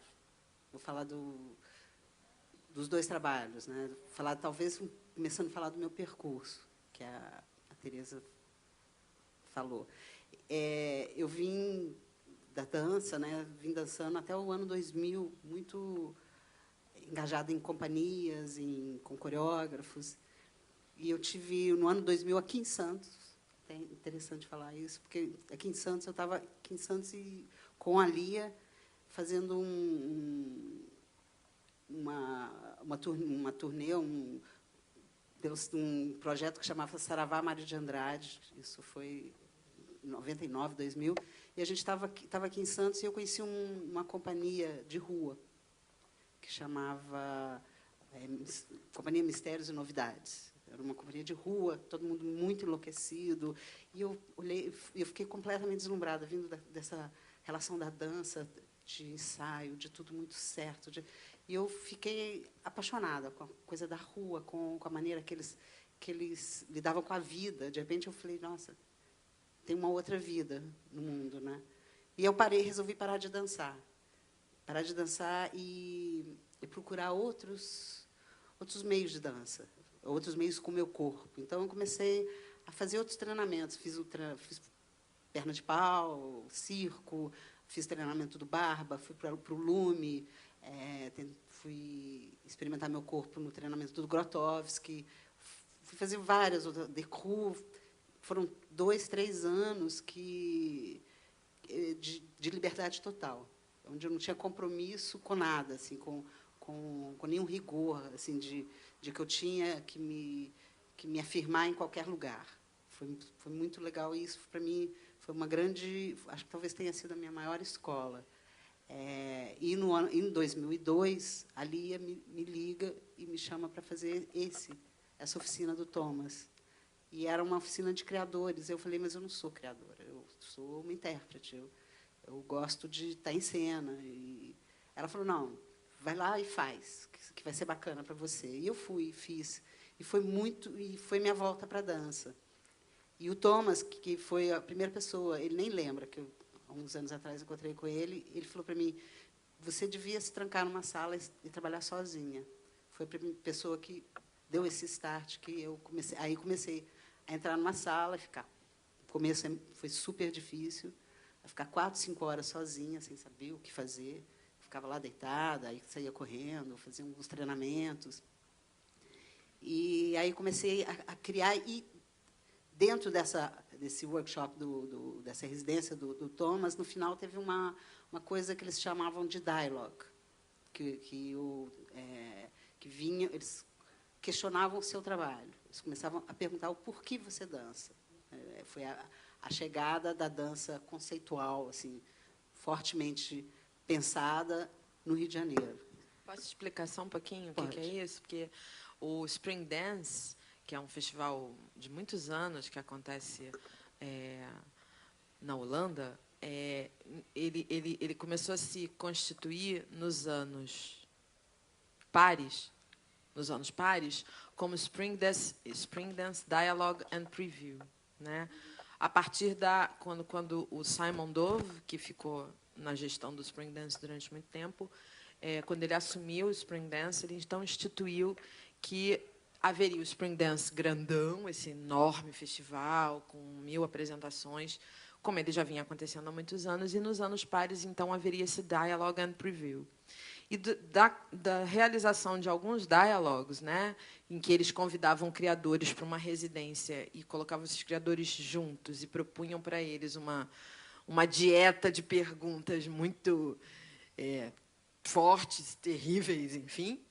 Speaker 2: Vou falar dos dois trabalhos, né? Falar, talvez, começando a falar do meu percurso, que a Tereza falou. Eu vim da dança, né? Vim dançando até o ano 2000, muito engajada em companhias, com coreógrafos. E eu tive, no ano 2000, aqui em Santos, é interessante falar isso, porque aqui em Santos, eu estava aqui em Santos com a Lia, fazendo uma turnê, um projeto que chamava Saravá Mário de Andrade. Isso foi em 99, 2000. E a gente estava aqui em Santos e eu conheci uma companhia de rua que chamava Companhia Mistérios e Novidades. Era uma companhia de rua, todo mundo muito enlouquecido. E eu olhei, eu fiquei completamente deslumbrada, vindo dessa relação da dança, de ensaio, de tudo muito certo. E eu fiquei apaixonada com a coisa da rua, com a maneira que eles lidavam com a vida. De repente, eu falei, nossa, tem uma outra vida no mundo, né? E eu resolvi parar de dançar. Parar de dançar e procurar outros meios de dança, outros meios com o meu corpo. Então, eu comecei a fazer outros treinamentos. Fiz perna de pau, circo, fiz treinamento do Barba, fui para o Lume, fui experimentar meu corpo no treinamento do Grotowski, fui fazer várias outras, Decru. Foram 2, 3 anos de liberdade total, onde eu não tinha compromisso com nada, assim, com nenhum rigor, assim, de que eu tinha que me afirmar em qualquer lugar. Foi muito legal, e isso, para mim, foi uma grande... Acho que talvez tenha sido a minha maior escola. E em 2002, a Lia me liga e me chama para fazer essa oficina do Thomas. E era uma oficina de criadores. Eu falei, mas eu não sou criadora, eu sou uma intérprete, eu gosto de estar em cena. E ela falou, não, vai lá e faz, que vai ser bacana para você. E eu fui, fiz. E foi minha volta para a dança. E o Thomas, que foi a primeira pessoa, ele nem lembra, que há uns anos atrás encontrei com ele, ele falou para mim, você devia se trancar numa sala e trabalhar sozinha. Foi a primeira pessoa que deu esse start, que eu comecei a entrar numa sala e ficar... No começo foi super difícil, a ficar 4, 5 horas sozinha, sem saber o que fazer. Ficava lá deitada, aí saía correndo, fazia alguns treinamentos. E aí comecei a criar, e dentro desse workshop, dessa residência do Thomas, no final teve uma coisa que eles chamavam de dialogue, que vinha, eles questionavam o seu trabalho. Eles começavam a perguntar o porquê você dança. Foi a chegada da dança conceitual, assim, fortemente pensada no Rio de Janeiro.
Speaker 1: Posso explicar só um pouquinho o que é isso? Porque o Spring Dance, que é um festival de muitos anos que acontece na Holanda, ele começou a se constituir nos anos pares, como Spring Dance Dialogue and Preview, né? A partir quando o Simon Dove, que ficou na gestão do Spring Dance durante muito tempo, quando ele assumiu o Spring Dance, ele então instituiu que haveria o Spring Dance grandão, esse enorme festival com 1000 apresentações, como ele já vinha acontecendo há muitos anos, e nos anos pares, então, haveria esse Dialogue and Preview. E da realização de alguns diálogos, né, em que eles convidavam criadores para uma residência e colocavam esses criadores juntos e propunham para eles uma dieta de perguntas muito fortes, terríveis, enfim.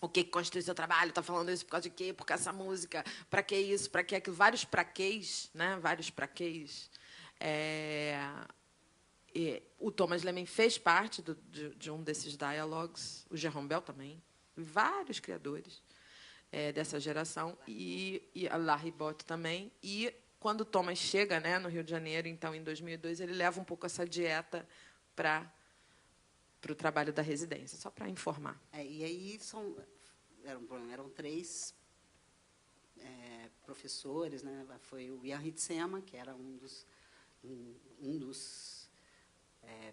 Speaker 1: O que constitui seu trabalho? Está falando isso por causa de quê? Por causa dessa música? Para que isso? Para que aquilo? Vários praquês, né? Vários praquês. O Thomas Lehmann fez parte de um desses diálogos, o Jerome Bell também, vários criadores dessa geração, e a Larry Bott também. E, quando o Thomas chega, né, no Rio de Janeiro, então, em 2002, ele leva um pouco essa dieta para o trabalho da residência, só para informar.
Speaker 2: E aí eram 3 professores, né? Foi o Ian Hitsema, que era um dos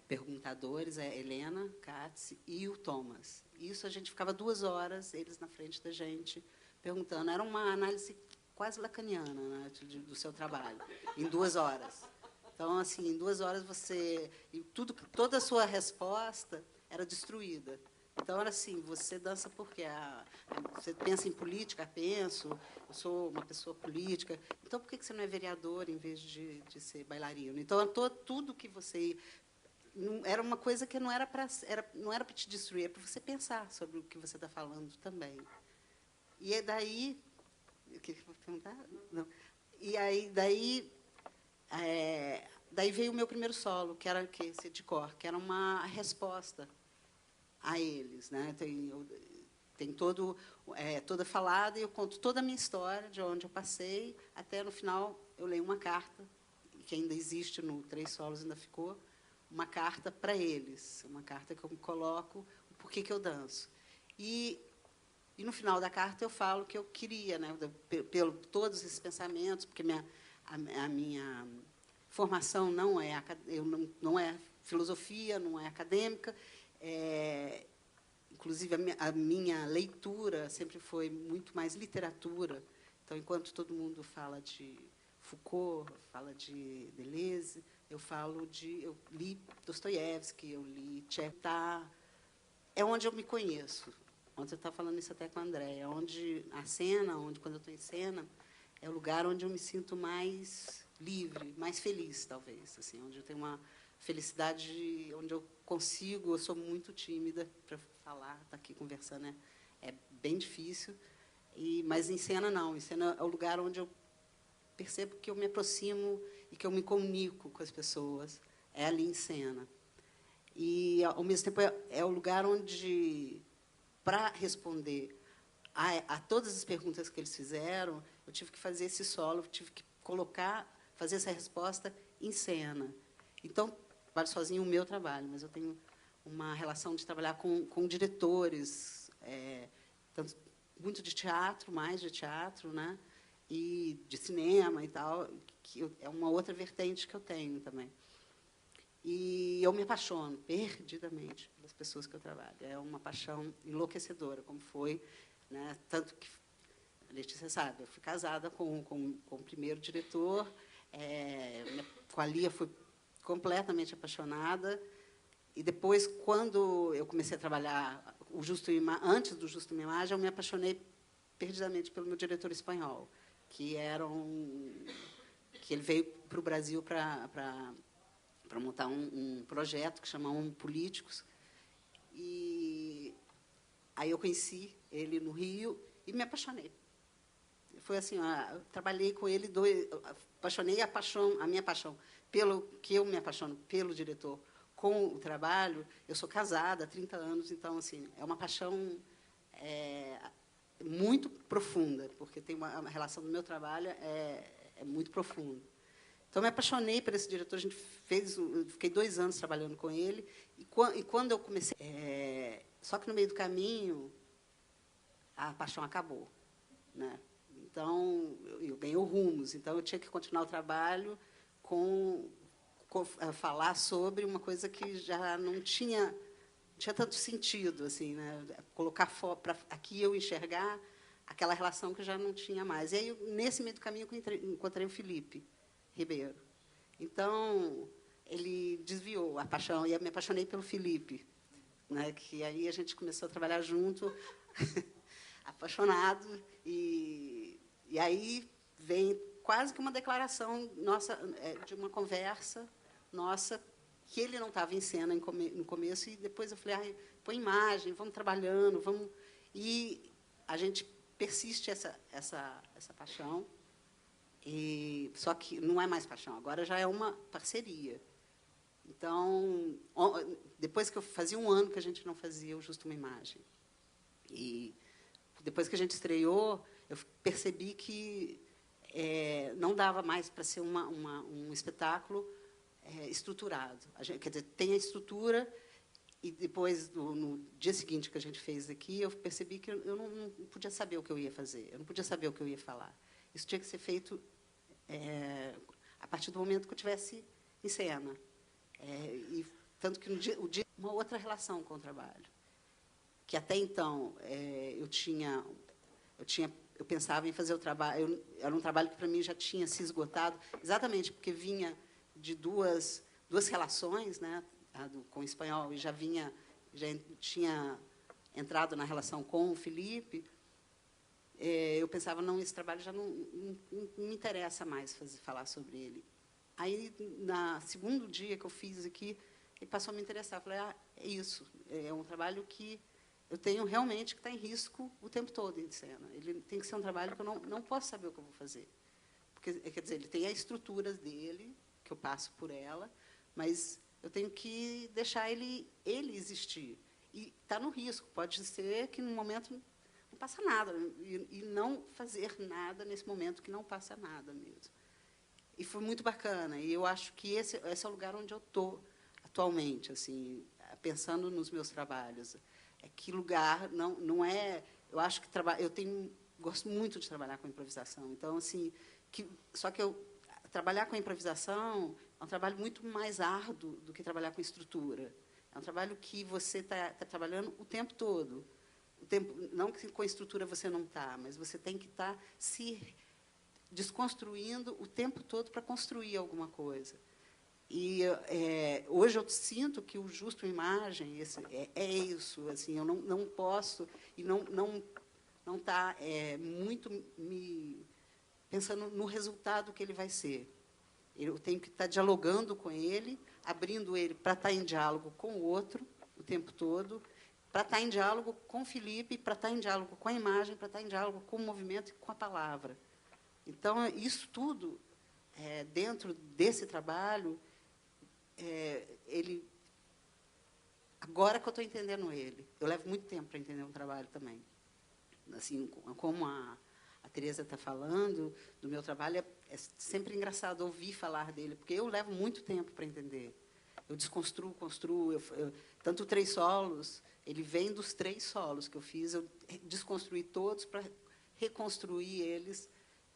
Speaker 2: perguntadores, a Helena Katz e o Thomas. Isso a gente ficava 2 horas, eles na frente da gente, perguntando. Era uma análise quase lacaniana, né, do seu trabalho, em 2 horas. Então, assim, em 2 horas você... E toda a sua resposta era destruída. Então, era assim, você dança porque você pensa em política, penso, eu sou uma pessoa política, então por que você não é vereador em vez de ser bailarino? Então, tudo que você... Era uma coisa que não era para te destruir, é para você pensar sobre o que você está falando também. E é daí... O que eu vou perguntar? Não. E aí, daí veio o meu primeiro solo, que era esse de cor, que era uma resposta a eles, né? Tem toda falada, e eu conto toda a minha história, de onde eu passei, até no final eu leio uma carta, que ainda existe no 3 Solos, ainda ficou, uma carta para eles, uma carta que eu coloco o porquê que eu danço. E no final da carta eu falo que eu queria, né, pelo todos esses pensamentos, porque a minha formação não é filosofia, não é acadêmica, inclusive a minha leitura sempre foi muito mais literatura. Então, enquanto todo mundo fala de Foucault, fala de Deleuze, eu li Dostoiévski, eu li Tchekhov. É onde eu me conheço. Ontem eu estava falando isso até com a Andréia, onde a cena, quando eu estou em cena, é o lugar onde eu me sinto mais livre, mais feliz, talvez, assim, onde eu tenho uma felicidade, onde eu sou muito tímida para falar, estar aqui conversando é bem difícil, mas em cena não, em cena é o lugar onde eu percebo que eu me aproximo e que eu me comunico com as pessoas, é ali em cena. E, ao mesmo tempo, é o lugar onde, para responder a todas as perguntas que eles fizeram, eu tive que fazer esse solo, eu tive que fazer essa resposta em cena. Então, trabalho sozinho o meu trabalho, mas eu tenho uma relação de trabalhar com diretores, tanto muito de teatro, mais de teatro, né, e de cinema e tal, que é uma outra vertente que eu tenho também. E eu me apaixono perdidamente pelas pessoas que eu trabalho. É uma paixão enlouquecedora, como foi, né? Tanto que, a Letícia sabe, eu fui casada com o primeiro diretor, com a Lia fui completamente apaixonada, e depois, quando eu comecei a trabalhar antes do Justo Uma Imagem, eu me apaixonei perdidamente pelo meu diretor espanhol, que ele veio para o Brasil para montar um projeto que chamam Políticos. E aí eu conheci ele no Rio e me apaixonei. Foi assim, eu trabalhei com ele, apaixonei a minha paixão pelo que eu me apaixono pelo diretor com o trabalho. Eu sou casada há 30 anos, então assim, é uma paixão muito profunda, porque tem uma relação do meu trabalho é muito profunda. Então, me apaixonei por esse diretor. Fiquei 2 anos trabalhando com ele. E quando eu comecei... só que, no meio do caminho, a paixão acabou, né? Então, eu ganhei rumos. Então, eu tinha que continuar o trabalho falar sobre uma coisa que já não tinha tanto sentido, assim, né? Colocar para aqui eu enxergar aquela relação que já não tinha mais. E aí, nesse meio do caminho, eu encontrei o Felipe Ribeiro. Então, ele desviou a paixão, e eu me apaixonei pelo Felipe, né, que aí a gente começou a trabalhar junto, apaixonado, e aí vem quase que uma declaração nossa, de uma conversa nossa, que ele não estava em cena no começo, e depois eu falei, põe imagem, vamos trabalhando, vamos... E a gente persiste essa paixão. Só que não é mais paixão, agora já é uma parceria. Então, depois que eu fazia 1 ano que a gente não fazia o Justo Uma Imagem, e depois que a gente estreou, eu percebi que não dava mais para ser um espetáculo estruturado. Quer dizer, tem a estrutura, e depois, no dia seguinte que a gente fez aqui, eu percebi que eu não podia saber o que eu ia fazer, eu não podia saber o que eu ia falar. Isso tinha que ser feito a partir do momento que eu estivesse em cena. E tanto que o dia uma outra relação com o trabalho, que até então eu tinha eu pensava em fazer o trabalho. Era um trabalho que, para mim, já tinha se esgotado, exatamente porque vinha de duas relações, né, com o espanhol, e já tinha entrado na relação com o Felipe. Eu pensava, não, esse trabalho já não me interessa mais falar sobre ele. Aí, no segundo dia que eu fiz aqui, ele passou a me interessar. Eu falei, é isso, é um trabalho que eu tenho realmente que estar em risco o tempo todo em cena. Ele tem que ser um trabalho que eu não posso saber o que eu vou fazer. Porque, quer dizer, ele tem as estruturas dele, que eu passo por ela, mas eu tenho que deixar ele existir. E está no risco. Pode ser que, no momento, não passa nada. E não fazer nada nesse momento que não passa nada mesmo. E foi muito bacana. E eu acho que esse é o lugar onde eu estou atualmente, assim, pensando nos meus trabalhos. Que lugar não é... Eu acho que gosto muito de trabalhar com improvisação. Então, assim, só que trabalhar com improvisação é um trabalho muito mais árduo do que trabalhar com estrutura. É um trabalho que você está trabalhando o tempo todo. Não que com a estrutura você não está, mas você tem que estar se desconstruindo o tempo todo para construir alguma coisa. E hoje eu sinto que o Justo Imagem é isso. Assim, eu não posso e não está muito pensando no resultado que ele vai ser. Eu tenho que estar dialogando com ele, abrindo ele para estar em diálogo com o outro o tempo todo, para estar em diálogo com o Felipe, para estar em diálogo com a imagem, para estar em diálogo com o movimento e com a palavra. Então, isso tudo, dentro desse trabalho, agora que eu estou entendendo ele, eu levo muito tempo para entender um trabalho também. Assim, como a Teresa está falando do meu trabalho, é sempre engraçado ouvir falar dele, porque eu levo muito tempo para entender. Eu desconstruo, construo. Tanto 3 solos, ele vem dos 3 solos que eu fiz, eu desconstruí todos para reconstruir eles.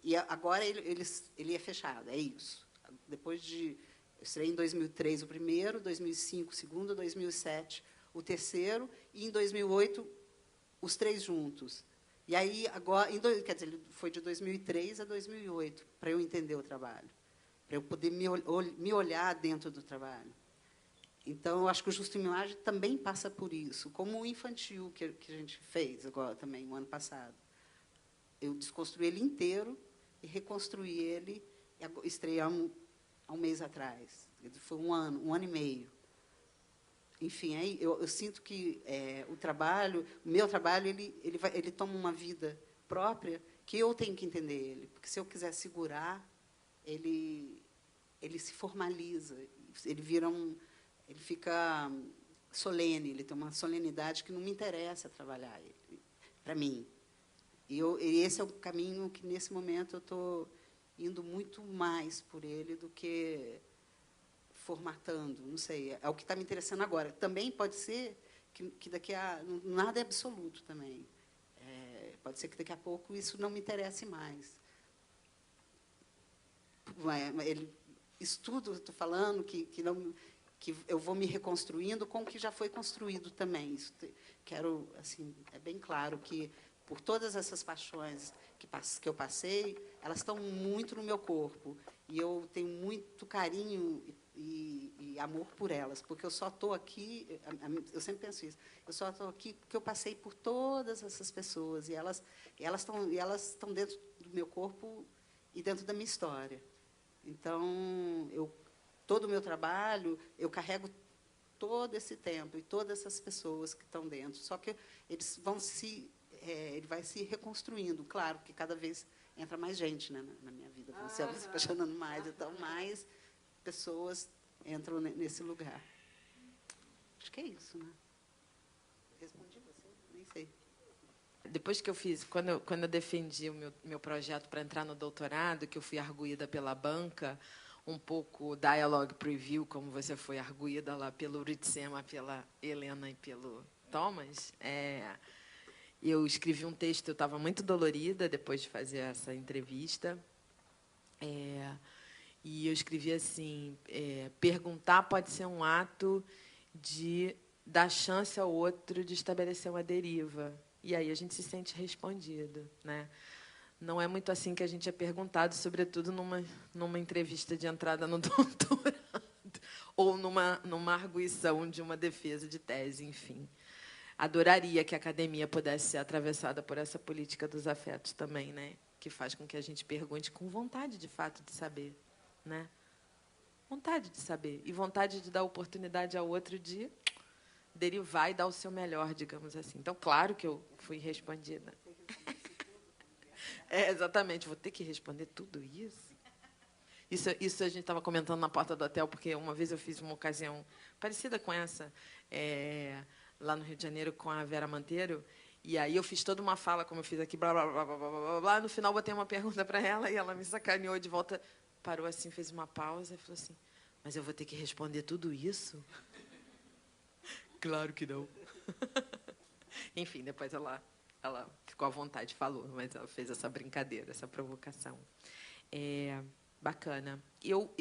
Speaker 2: E agora ele é fechado, é isso. Depois eu estreiei em 2003 o primeiro, 2005 o segundo, 2007 o terceiro, e em 2008 os 3 juntos. E aí, agora, quer dizer, ele foi de 2003 a 2008, para eu entender o trabalho, para eu poder me olhar dentro do trabalho. Então, eu acho que o Justo Imagem também passa por isso, como o infantil que a gente fez agora também, no ano passado. Eu desconstruí ele inteiro e reconstruí ele, e estreamos há um mês atrás. Foi um ano e meio. Enfim, aí eu sinto que o meu trabalho, ele toma uma vida própria que eu tenho que entender ele, porque se eu quiser segurar, ele se formaliza, ele fica solene, ele tem uma solenidade que não me interessa trabalhar ele, para mim. E esse é o caminho que, nesse momento, eu estou indo muito mais por ele do que formatando, não sei, é o que está me interessando agora. Também pode ser que daqui a... Nada é absoluto também. Pode ser que daqui a pouco isso não me interesse mais. Isso tudo, estou falando, que eu vou me reconstruindo com o que já foi construído também. Quero, assim, é bem claro que, por todas essas paixões que eu passei, elas estão muito no meu corpo. E eu tenho muito carinho e amor por elas, porque eu só estou aqui, eu sempre penso isso, eu só estou aqui porque eu passei por todas essas pessoas, e elas estão dentro do meu corpo e dentro da minha história. Então, todo o meu trabalho, eu carrego todo esse tempo e todas essas pessoas que estão dentro, só que ele vai se reconstruindo. Claro que cada vez entra mais gente, né, na minha vida, você vai se apaixonando mais, então mais pessoas entram nesse lugar. Acho que é isso, né? Respondi você? Nem sei.
Speaker 1: Depois que eu fiz, quando eu defendi o meu projeto para entrar no doutorado, que eu fui arguída pela banca, um pouco dialogue preview, como você foi arguída lá pelo Uritsema, pela Helena e pelo Thomas, eu escrevi um texto, eu estava muito dolorida depois de fazer essa entrevista, e eu escrevi assim, perguntar pode ser um ato de dar chance ao outro de estabelecer uma deriva. E aí a gente se sente respondido, né? não é muito assim que a gente é perguntado, sobretudo numa entrevista de entrada no doutorado ou numa arguição de uma defesa de tese, enfim. Adoraria que a academia pudesse ser atravessada por essa política dos afetos também, né? Que faz com que a gente pergunte com vontade, de fato, de saber, né? Vontade de saber e vontade de dar oportunidade ao outro de derivar e dar o seu melhor, digamos assim. Então, claro que eu fui respondida. Exatamente, vou ter que responder tudo isso. Isso a gente estava comentando na porta do hotel, porque uma vez eu fiz uma ocasião parecida com essa, lá no Rio de Janeiro, com a Vera Manteiro, e aí eu fiz toda uma fala, como eu fiz aqui, blá, blá, blá, blá, blá, blá, blá. No final, botei uma pergunta para ela, e ela me sacaneou de volta, parou assim, fez uma pausa e falou assim, mas eu vou ter que responder tudo isso? Claro que não. Enfim, depois ela ficou à vontade, falou, mas ela fez essa brincadeira, essa provocação. Bacana. Eu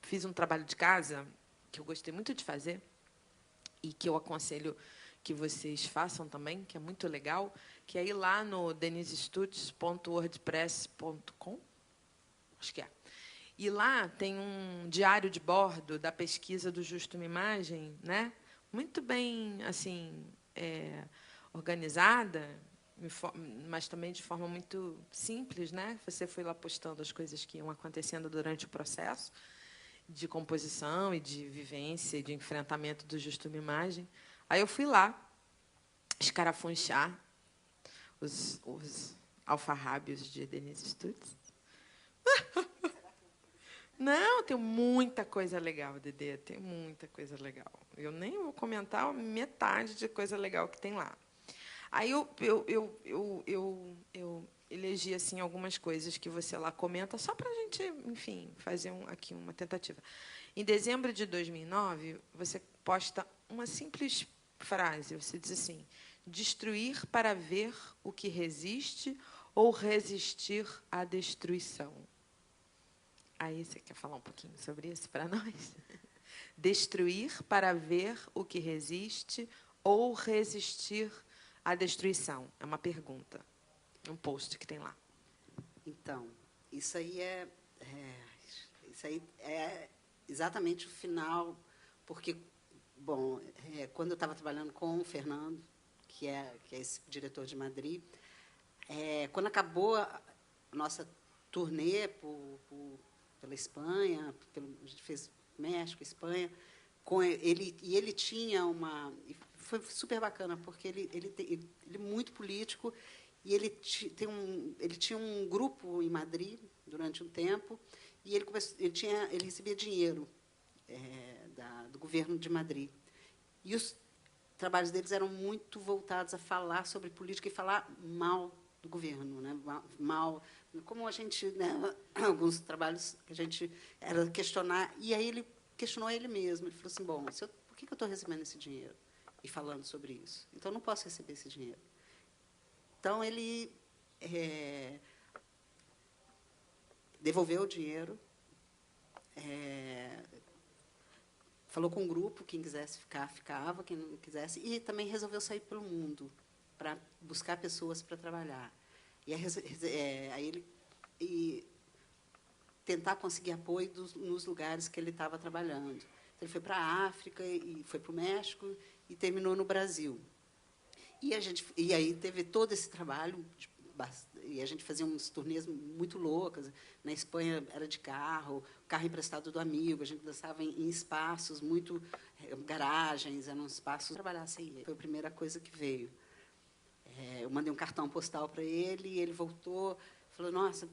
Speaker 1: fiz um trabalho de casa que eu gostei muito de fazer e que eu aconselho que vocês façam também, que é muito legal, que é ir lá no denisestutz.wordpress.com, acho que é. E lá tem um diário de bordo da pesquisa do Justo Uma Imagem, né? Muito bem assim, organizada, mas também de forma muito simples, né? Você foi lá postando as coisas que iam acontecendo durante o processo de composição e de vivência e de enfrentamento do Justo Uma Imagem. Aí eu fui lá escarafunchar os alfarrábios de Denise Stutz. Não, tem muita coisa legal, Dedê, tem muita coisa legal. Eu nem vou comentar metade de coisa legal que tem lá. Aí eu elegi assim algumas coisas que você lá comenta, só para a gente, enfim, fazer aqui uma tentativa. Em dezembro de 2009, você posta uma simples frase, você diz assim, destruir para ver o que resiste ou resistir à destruição. Aí você quer falar um pouquinho sobre isso para nós? Destruir para ver o que resiste ou resistir à destruição? É uma pergunta, um post que tem lá.
Speaker 2: Então, isso aí é exatamente o final, porque, bom, quando eu estava trabalhando com o Fernando, que é esse diretor de Madrid, quando acabou a nossa turnê pela Espanha, a gente fez México, Espanha, com ele, e ele tinha uma... Foi super bacana, porque ele é muito político, e ele tinha um grupo em Madrid durante um tempo, e ele recebia dinheiro do governo de Madrid. E os trabalhos deles eram muito voltados a falar sobre política e falar mal do governo, né? Mal, como a gente, né? Alguns trabalhos que a gente era questionar, e aí ele questionou ele mesmo, ele falou assim, bom, por que eu estou recebendo esse dinheiro e falando sobre isso? Então eu não posso receber esse dinheiro. Então ele devolveu o dinheiro, falou com o grupo, quem quisesse ficar, ficava, quem não quisesse, e também resolveu sair pelo mundo para buscar pessoas para trabalhar. E aí ele tentar conseguir apoio nos lugares que ele estava trabalhando. Então, ele foi para a África, e foi para o México, e terminou no Brasil. E aí teve todo esse trabalho, e a gente fazia uns turnês muito loucas. Na Espanha era de carro emprestado do amigo, a gente dançava em espaços muito garagens, eram espaços trabalhar sem ele. Foi a primeira coisa que veio. Eu mandei um cartão postal para ele, e ele voltou, falou, nossa,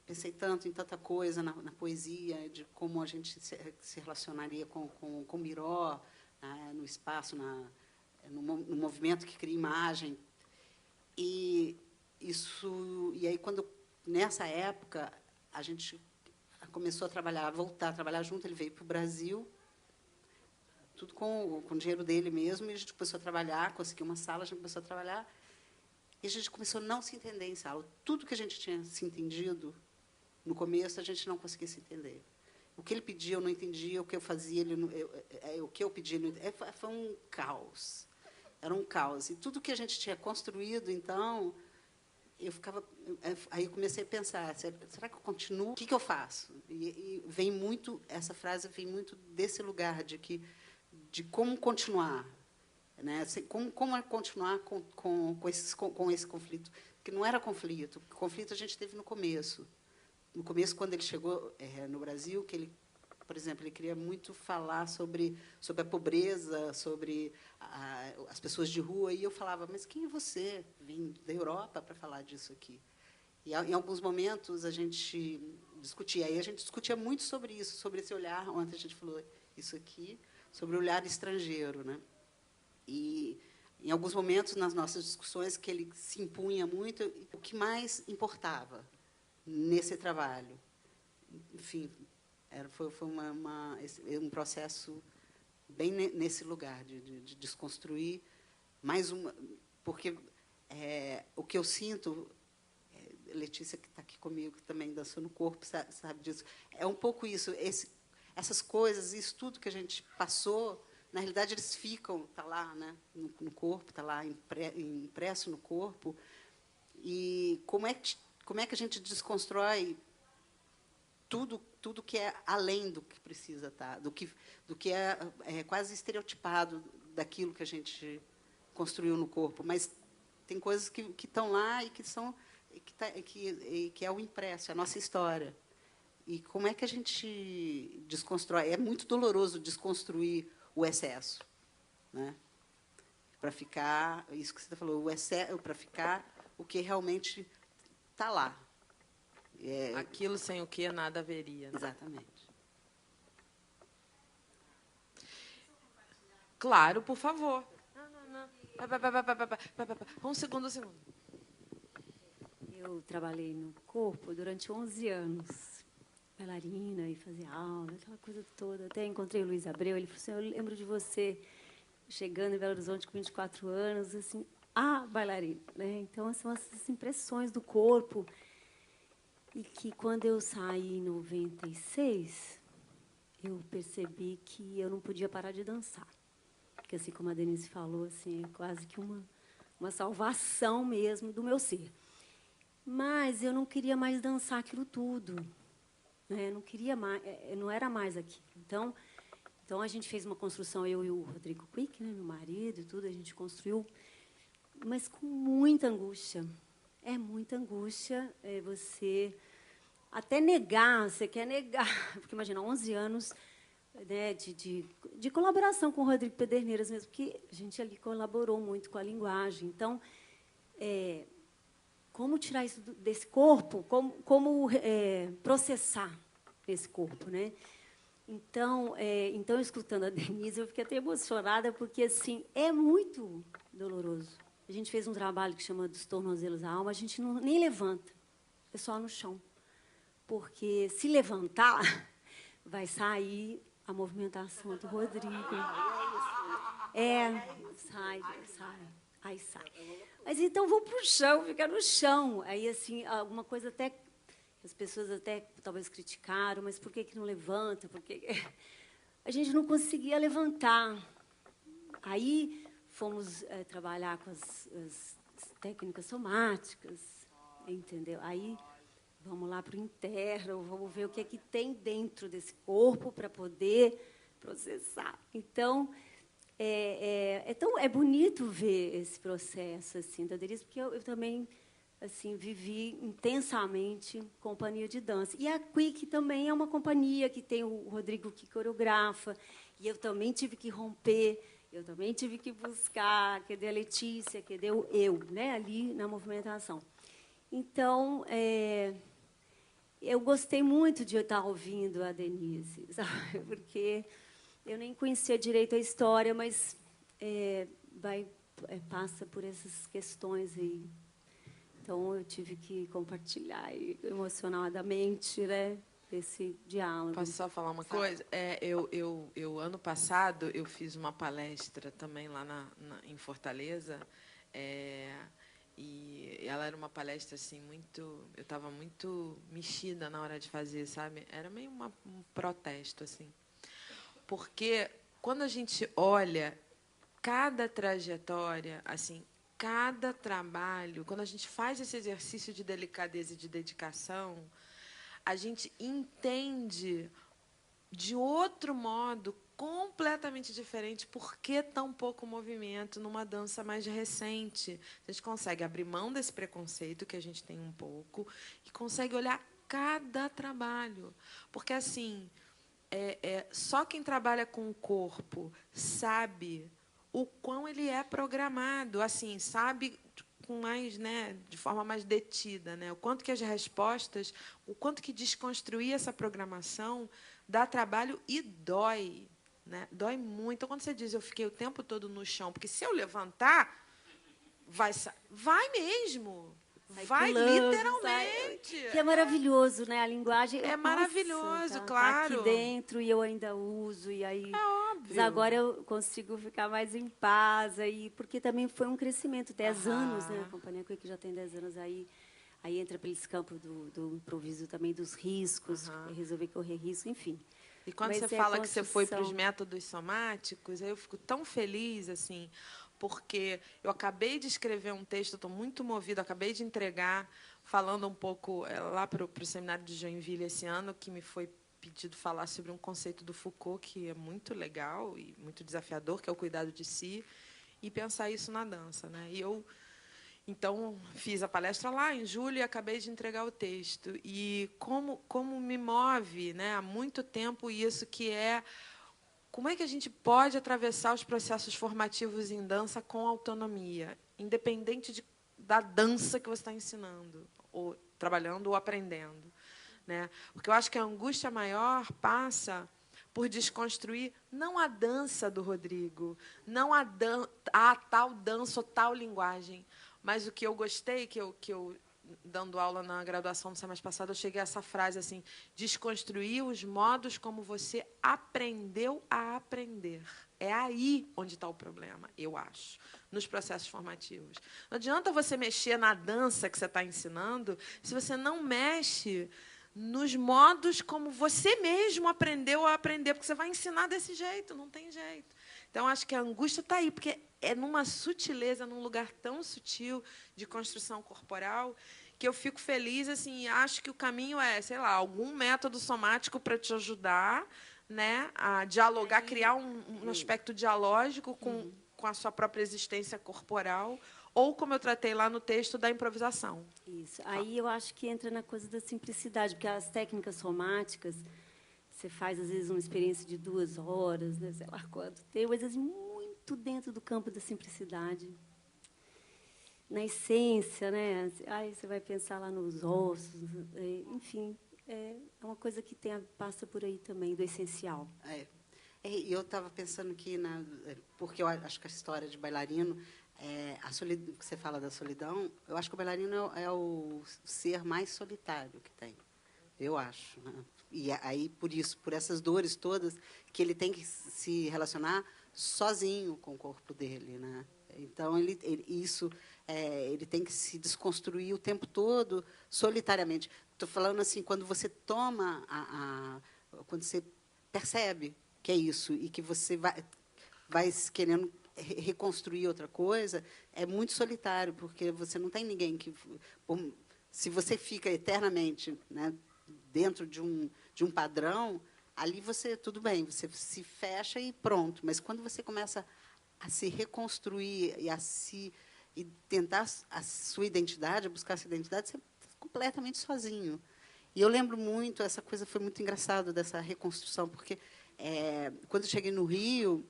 Speaker 2: pensei tanto em tanta coisa na poesia, de como a gente se relacionaria com o Miró, né, no espaço, no movimento que cria imagem. E aí, nessa época, a gente começou a voltar a trabalhar junto, ele veio para o Brasil, tudo com o dinheiro dele mesmo, e a gente começou a trabalhar, conseguiu uma sala, a gente começou a trabalhar, e a gente começou a não se entender em sala. Tudo que a gente tinha se entendido, no começo, a gente não conseguia se entender. O que ele pedia, eu não entendia, o que eu fazia, o que eu pedia, foi um caos. Era um caos. E tudo que a gente tinha construído, então, aí eu comecei a pensar, será que eu continuo? O que eu faço? E vem muito, essa frase vem muito desse lugar de como continuar, né? Como continuar com esse conflito, que não era conflito. O conflito a gente teve no começo. No começo, quando ele chegou no Brasil, que ele, por exemplo, ele queria muito falar sobre a pobreza, sobre as pessoas de rua, e eu falava, mas quem é você? Vim da Europa para falar disso aqui. E, em alguns momentos, a gente discutia. Aí a gente discutia muito sobre isso, sobre esse olhar, ontem a gente falou isso aqui, sobre o olhar estrangeiro, né? E, em alguns momentos, nas nossas discussões, que ele se impunha muito, o que mais importava nesse trabalho. Enfim, foi um processo bem nesse lugar de desconstruir mais uma, porque o que eu sinto, Letícia, que está aqui comigo, que também dançou no corpo, sabe disso, é um pouco isso, essas coisas, isso tudo que a gente passou, na realidade, eles ficam, está lá, né, no corpo, está lá impresso no corpo, e como é que a gente desconstrói tudo que é além do que precisa estar, do que é quase estereotipado daquilo que a gente construiu no corpo, mas tem coisas que estão lá e que é o impresso, é a nossa história. E como é que a gente desconstrói? É muito doloroso desconstruir o excesso, né? Para ficar, isso que você falou, o excesso, para ficar o que realmente está lá.
Speaker 1: Aquilo sem o que nada haveria. Né?
Speaker 2: Exatamente.
Speaker 1: Claro, por favor. Não. Um segundo.
Speaker 3: Eu trabalhei no corpo durante 11 anos. Bailarina e fazia aula, aquela coisa toda. Até encontrei o Luiz Abreu, ele falou assim, eu lembro de você chegando em Belo Horizonte com 24 anos, assim, bailarina. Né? Então, são essas impressões do corpo. E que, quando eu saí em 96, eu percebi que eu não podia parar de dançar. Porque, assim como a Denise falou, assim, é quase que uma salvação mesmo do meu ser. Mas eu não queria mais dançar aquilo tudo. Né? Não queria mais, não era mais aquilo. Então, a gente fez uma construção, eu e o Rodrigo Quick, né, meu marido e tudo, a gente construiu, mas com muita angústia. É muita angústia você até negar, você quer negar, porque, imagina, 11 anos, né, de colaboração com o Rodrigo Pederneiras mesmo, porque a gente ali colaborou muito com a linguagem. Então, como tirar isso desse corpo, como processar esse corpo, né? Então, escutando a Denise, eu fiquei até emocionada, porque assim, é muito doloroso. A gente fez um trabalho que chama Dos Tornozelos à Alma, a gente nem levanta, é só no chão. Porque, se levantar, vai sair a movimentação do Rodrigo. Sai. Aí sai. Mas então vou para o chão, fica no chão. Aí, assim, alguma coisa até as pessoas até talvez criticaram, mas por que não levanta? Porque a gente não conseguia levantar. Aí fomos trabalhar com as técnicas somáticas, entendeu? Aí vamos lá para o interno, vamos ver o que é que tem dentro desse corpo para poder processar. Então, é bonito ver esse processo assim, da Denise, porque eu também assim, vivi intensamente companhia de dança. E a Quick também é uma companhia que tem o Rodrigo que coreografa, e eu também tive que romper, eu também tive que buscar, cadê a Letícia, cadê eu, né, ali na movimentação. Então, eu gostei muito de estar ouvindo a Denise, sabe? Porque eu nem conhecia direito a história, mas passa por essas questões aí. Então, eu tive que compartilhar emocionadamente, né, esse diálogo.
Speaker 1: Posso só falar uma coisa? Eu ano passado, eu fiz uma palestra também lá em Fortaleza, e ela era uma palestra assim muito, eu estava muito mexida na hora de fazer, sabe? Era meio um protesto assim, porque quando a gente olha cada trajetória, assim, cada trabalho, quando a gente faz esse exercício de delicadeza e de dedicação, a gente entende de outro modo, completamente diferente, por que tão pouco movimento numa dança mais recente. A gente consegue abrir mão desse preconceito que a gente tem um pouco e consegue olhar cada trabalho. Porque, assim, só quem trabalha com o corpo sabe o quão ele é programado, assim, sabe com mais, né, de forma mais detida, né, o quanto que as respostas, o quanto que desconstruir essa programação dá trabalho e dói, né? Dói muito. Então, quando você diz eu fiquei o tempo todo no chão, porque se eu levantar, vai mesmo. Vai
Speaker 3: pulando,
Speaker 1: literalmente.
Speaker 3: Que é maravilhoso, né? A linguagem
Speaker 1: é maravilhoso,
Speaker 3: tá
Speaker 1: claro.
Speaker 3: aqui dentro e eu ainda uso e aí.
Speaker 1: Óbvio.
Speaker 3: Mas agora eu consigo ficar mais em paz aí, porque também foi um crescimento, 10 anos, né? A Companhia Quick já tem 10 anos aí. Aí entra para esse campo do improviso também, dos riscos, resolver correr risco, enfim.
Speaker 1: E quando
Speaker 3: Mas
Speaker 1: você fala que você foi para os métodos somáticos, eu fico tão feliz, assim, porque eu acabei de escrever um texto, estou muito movida, acabei de entregar, falando um pouco lá para o seminário de Joinville esse ano, que me foi pedido falar sobre um conceito do Foucault, que é muito legal e muito desafiador, que é o cuidado de si, e pensar isso na dança, né? E eu... Então, fiz a palestra lá em julho e acabei de entregar o texto. E como me move, né, há muito tempo isso, que é como é que a gente pode atravessar os processos formativos em dança com autonomia, independente da dança que você está ensinando, ou trabalhando ou aprendendo, né? Porque eu acho que a angústia maior passa por desconstruir não a dança do Rodrigo, não a tal dança ou tal linguagem, mas o que eu gostei, que eu dando aula na graduação do semestre passado, eu cheguei a essa frase assim: desconstruir os modos como você aprendeu a aprender. É aí onde está o problema, eu acho, nos processos formativos. Não adianta você mexer na dança que você está ensinando se você não mexe nos modos como você mesmo aprendeu a aprender, porque você vai ensinar desse jeito, não tem jeito. Então, acho que a angústia está aí, porque é numa sutileza, num lugar tão sutil de construção corporal, que eu fico feliz, assim, acho que o caminho é, sei lá, algum método somático para te ajudar, né, a dialogar, criar um aspecto dialógico com a sua própria existência corporal, ou, como eu tratei lá no texto, da improvisação.
Speaker 3: Isso. Aí eu acho que entra na coisa da simplicidade, porque as técnicas somáticas, você faz, às vezes, uma experiência de 2 horas, né, sei lá quanto tempo, às vezes muito dentro do campo da simplicidade. Na essência, né? Aí você vai pensar lá nos ossos, enfim, é uma coisa que passa por aí também, do essencial.
Speaker 2: Eu estava pensando aqui, porque eu acho que a história de bailarino, a solidão, que você fala da solidão, eu acho que o bailarino é o ser mais solitário que tem, eu acho, né? E aí, por essas dores todas, que ele tem que se relacionar sozinho com o corpo dele, né? Então, ele tem que se desconstruir o tempo todo, solitariamente. Estou falando assim, quando você toma, quando você percebe que é isso, e que você vai querendo reconstruir outra coisa, é muito solitário, porque você não tem ninguém que... Se você fica eternamente, né, dentro de um padrão, ali tudo bem, você se fecha e pronto. Mas quando você começa a se reconstruir e tentar a sua identidade, a buscar essa identidade, você está completamente sozinho. E eu lembro muito, essa coisa foi muito engraçada, dessa reconstrução, porque quando eu cheguei no Rio,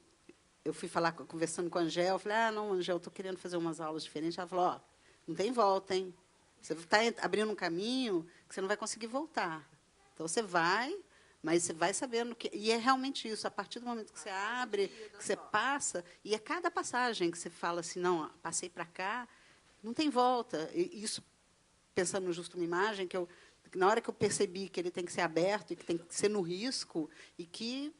Speaker 2: eu fui conversando com a Angel, eu falei, não, Angel, estou querendo fazer umas aulas diferentes. Ela falou, não tem volta, hein? Você está abrindo um caminho que você não vai conseguir voltar. Então, você vai, mas você vai sabendo que... E é realmente isso, a partir do momento que você abre, que você passa, e é cada passagem que você fala assim, não, passei para cá, não tem volta. E isso, pensando no Justo uma Imagem, que na hora que eu percebi que ele tem que ser aberto e que tem que ser no risco, e que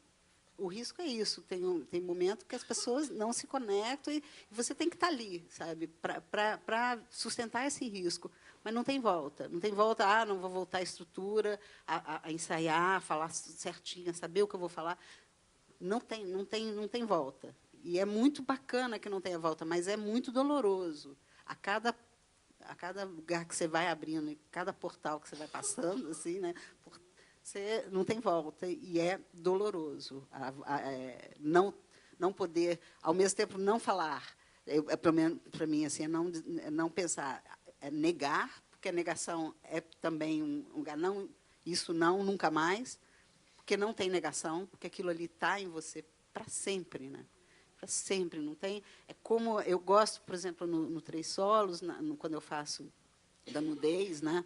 Speaker 2: o risco é isso, tem momento que as pessoas não se conectam e você tem que estar ali, sabe, para sustentar esse risco. Mas não tem volta. Não tem volta, não vou voltar à estrutura, a ensaiar, a falar certinho, a saber o que eu vou falar. Não tem volta. E é muito bacana que não tenha volta, mas é muito doloroso. A cada lugar que você vai abrindo, cada portal que você vai passando, assim, né, você não tem volta e é doloroso. Não poder, ao mesmo tempo, não falar. Pelo menos para mim, assim, é não pensar, é negar, porque a negação é também um lugar não, isso não, nunca mais, porque não tem negação, porque aquilo ali está em você para sempre, né? Para sempre, não tem. É como eu gosto, por exemplo, no Três Solos, quando eu faço da nudez, né?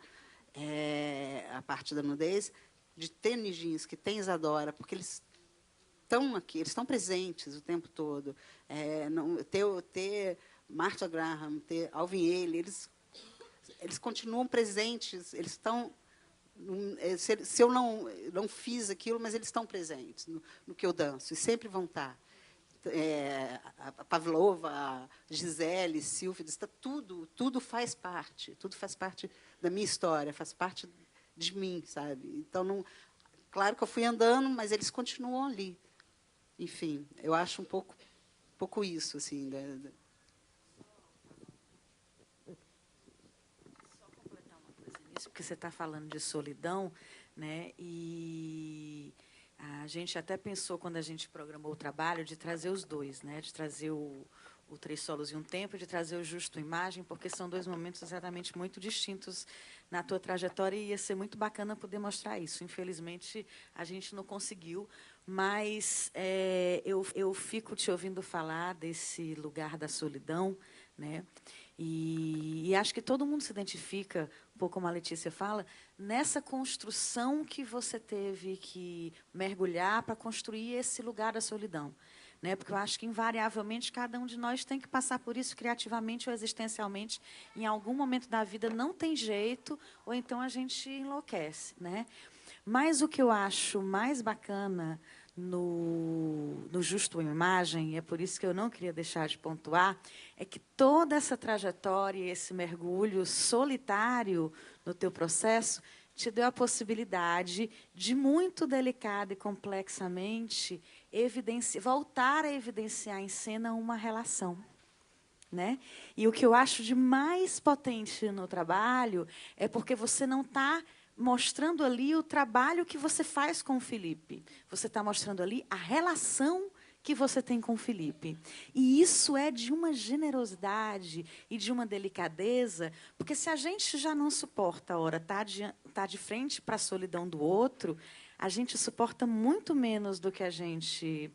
Speaker 2: A parte da nudez, de tênis jeans que tem Isadora, porque eles estão aqui, eles estão presentes o tempo todo. Ter Martha Graham, ter Alvin Ailey, eles continuam presentes, eles estão. Se eu não fiz aquilo, mas eles estão presentes no que eu danço, e sempre vão estar. A Pavlova, a Gisele, Silvia, tudo faz parte da minha história, faz parte de mim, sabe? Então, claro que eu fui andando, mas eles continuam ali. Enfim, eu acho um pouco isso, assim.
Speaker 4: Só completar uma coisa nisso, porque você está falando de solidão, né? E a gente até pensou, quando a gente programou o trabalho, de trazer os dois, né? De trazer o Três Solos e um Tempo, de trazer o Justo Imagem, porque são dois momentos exatamente muito distintos na tua trajetória e ia ser muito bacana poder mostrar isso. Infelizmente, a gente não conseguiu, mas eu fico te ouvindo falar desse lugar da solidão, né? E acho que todo mundo se identifica, um pouco como a Letícia fala, nessa construção que você teve que mergulhar para construir esse lugar da solidão. Né? Porque eu acho que, invariavelmente, cada um de nós tem que passar por isso criativamente ou existencialmente. Em algum momento da vida não tem jeito, ou então a gente enlouquece. Né? Mas o que eu acho mais bacana no Justo Imagem, e é por isso que eu não queria deixar de pontuar, é que toda essa trajetória, esse mergulho solitário no teu processo, te deu a possibilidade de, muito delicada e complexamente, voltar a evidenciar em cena uma relação. Né? E o que eu acho de mais potente no trabalho é porque você não está mostrando ali o trabalho que você faz com o Felipe. Você está mostrando ali a relação que você tem com o Felipe. E isso é de uma generosidade e de uma delicadeza, porque se a gente já não suporta a hora tá de frente para a solidão do outro, a gente suporta muito menos do que a gente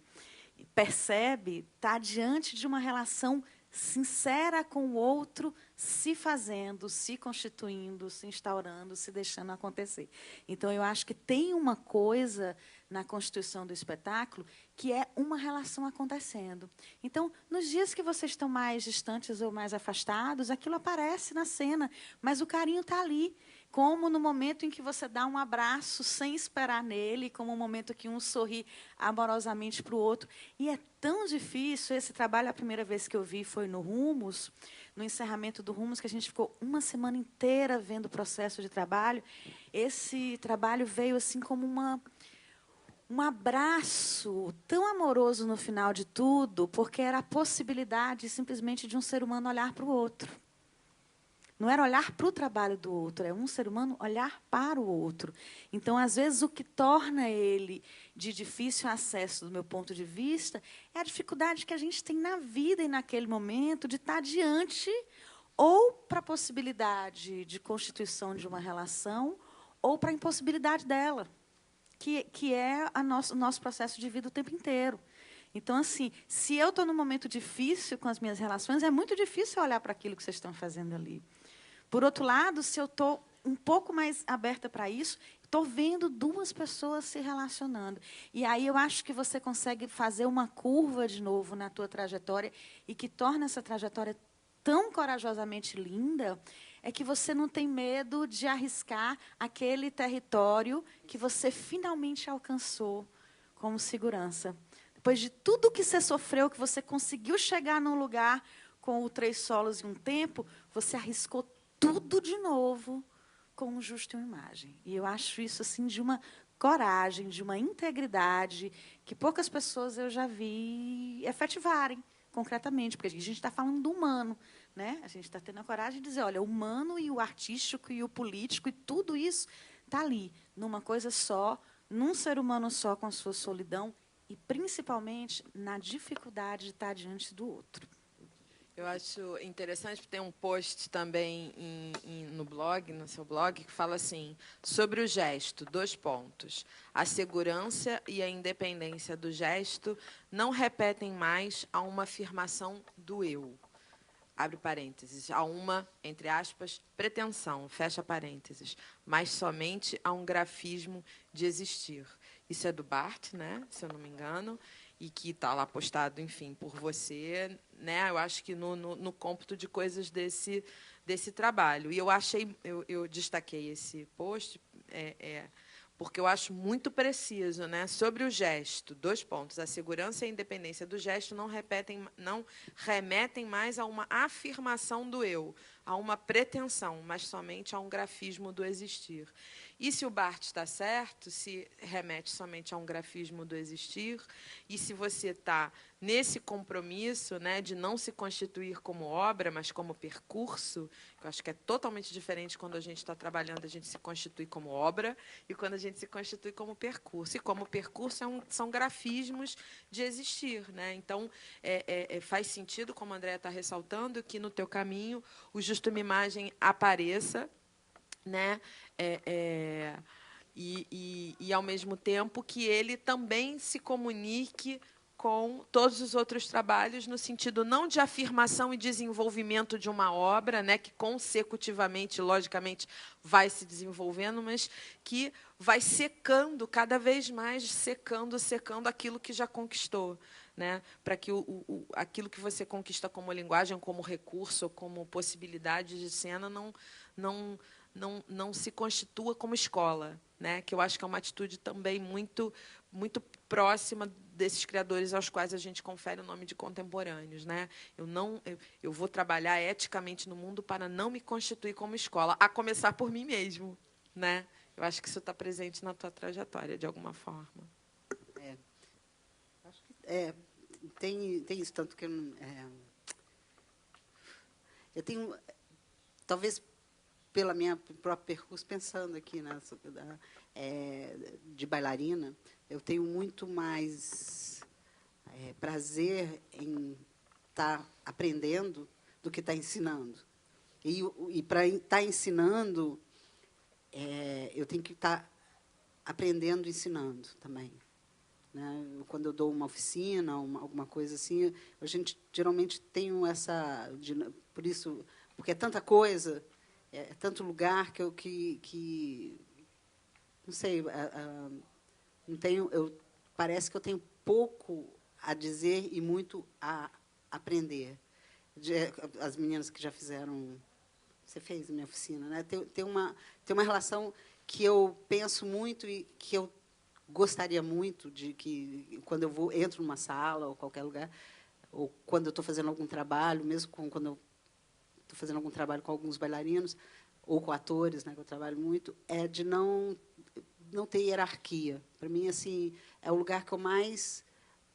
Speaker 4: percebe estar diante de uma relação sincera com o outro, se fazendo, se constituindo, se instaurando, se deixando acontecer. Então, eu acho que tem uma coisa na constituição do espetáculo que é uma relação acontecendo. Então, nos dias que vocês estão mais distantes ou mais afastados, aquilo aparece na cena, mas o carinho está ali. Como no momento em que você dá um abraço sem esperar nele, como o momento que um sorri amorosamente para o outro. E é tão difícil, esse trabalho, a primeira vez que eu vi foi no Rumos, no encerramento do Rumos, que a gente ficou uma semana inteira vendo o processo de trabalho. Esse trabalho veio assim como um abraço tão amoroso no final de tudo, porque era a possibilidade simplesmente de um ser humano olhar para o outro. Não era olhar para o trabalho do outro, é um ser humano olhar para o outro. Então, às vezes, o que torna ele de difícil acesso, do meu ponto de vista, é a dificuldade que a gente tem na vida e naquele momento de estar diante ou para a possibilidade de constituição de uma relação ou para a impossibilidade dela, que é o nosso processo de vida o tempo inteiro. Então, assim, se eu estou num momento difícil com as minhas relações, é muito difícil olhar para aquilo que vocês estão fazendo ali. Por outro lado, se eu estou um pouco mais aberta para isso, estou vendo duas pessoas se relacionando. E aí eu acho que você consegue fazer uma curva de novo na tua trajetória e que torna essa trajetória tão corajosamente linda, é que você não tem medo de arriscar aquele território que você finalmente alcançou como segurança. Depois de tudo que você sofreu, que você conseguiu chegar num lugar com o Três Solos e um Tempo, você arriscou tudo de novo com o Justo e uma Imagem. E eu acho isso assim de uma coragem, de uma integridade, que poucas pessoas eu já vi efetivarem concretamente, porque a gente está falando do humano, né? A gente está tendo a coragem de dizer, olha, o humano e o artístico e o político e tudo isso está ali, numa coisa só, num ser humano só com a sua solidão e, principalmente, na dificuldade de estar diante do outro.
Speaker 1: Eu acho interessante, porque tem um post também no blog, no seu blog, que fala assim, sobre o gesto, 2 pontos. A segurança e a independência do gesto não repetem mais a uma afirmação do eu. Abre parênteses, a uma, entre aspas, pretensão, fecha parênteses, mas somente a um grafismo de existir. Isso é do Barthes, né, se eu não me engano, e que está lá postado, enfim, por você, né? Eu acho que no cômputo de coisas desse trabalho. E eu destaquei esse post porque eu acho muito preciso, né? Sobre o gesto, 2 pontos. A segurança e a independência do gesto não remetem mais a uma afirmação do eu, a uma pretensão, mas somente a um grafismo do existir. E se o Barthes está certo, se remete somente a um grafismo do existir, e se você está nesse compromisso, né, de não se constituir como obra, mas como percurso, que eu acho que é totalmente diferente quando a gente está trabalhando, a gente se constitui como obra, e quando a gente se constitui como percurso. E como percurso são grafismos de existir, né? Então, faz sentido, como a Andréa está ressaltando, que no teu caminho o Justo Uma Imagem apareça, né? E, ao mesmo tempo, que ele também se comunique com todos os outros trabalhos, no sentido não de afirmação e desenvolvimento de uma obra, né, que consecutivamente, logicamente, vai se desenvolvendo, mas que vai secando, cada vez mais secando aquilo que já conquistou, né, para que aquilo que você conquista como linguagem, como recurso, como possibilidade de cena, não se constitua como escola, né? Que eu acho que é uma atitude também muito próxima desses criadores aos quais a gente confere o nome de contemporâneos, né? Eu vou trabalhar eticamente no mundo para não me constituir como escola, a começar por mim mesmo, né? Eu acho que isso está presente na tua trajetória de alguma forma.
Speaker 2: Acho que tem isso, tanto que eu tenho, talvez pela minha própria percurso, pensando aqui de bailarina, eu tenho muito mais prazer em estar aprendendo do que estar ensinando. E para estar ensinando, eu tenho que estar aprendendo e ensinando também. Né? Quando eu dou uma oficina, alguma coisa assim, a gente geralmente tem essa... Por isso, porque é tanta coisa, é tanto lugar que não sei, não tenho, parece que eu tenho pouco a dizer e muito a aprender. As meninas que já fizeram, você fez a minha oficina, né? Tem uma relação que eu penso muito e que eu gostaria muito de que, quando eu entro numa sala ou qualquer lugar, ou quando eu estou fazendo algum trabalho, mesmo quando eu estou fazendo algum trabalho com alguns bailarinos ou com atores, né, que eu trabalho muito, é de não ter hierarquia. Para mim, assim, é o lugar que eu mais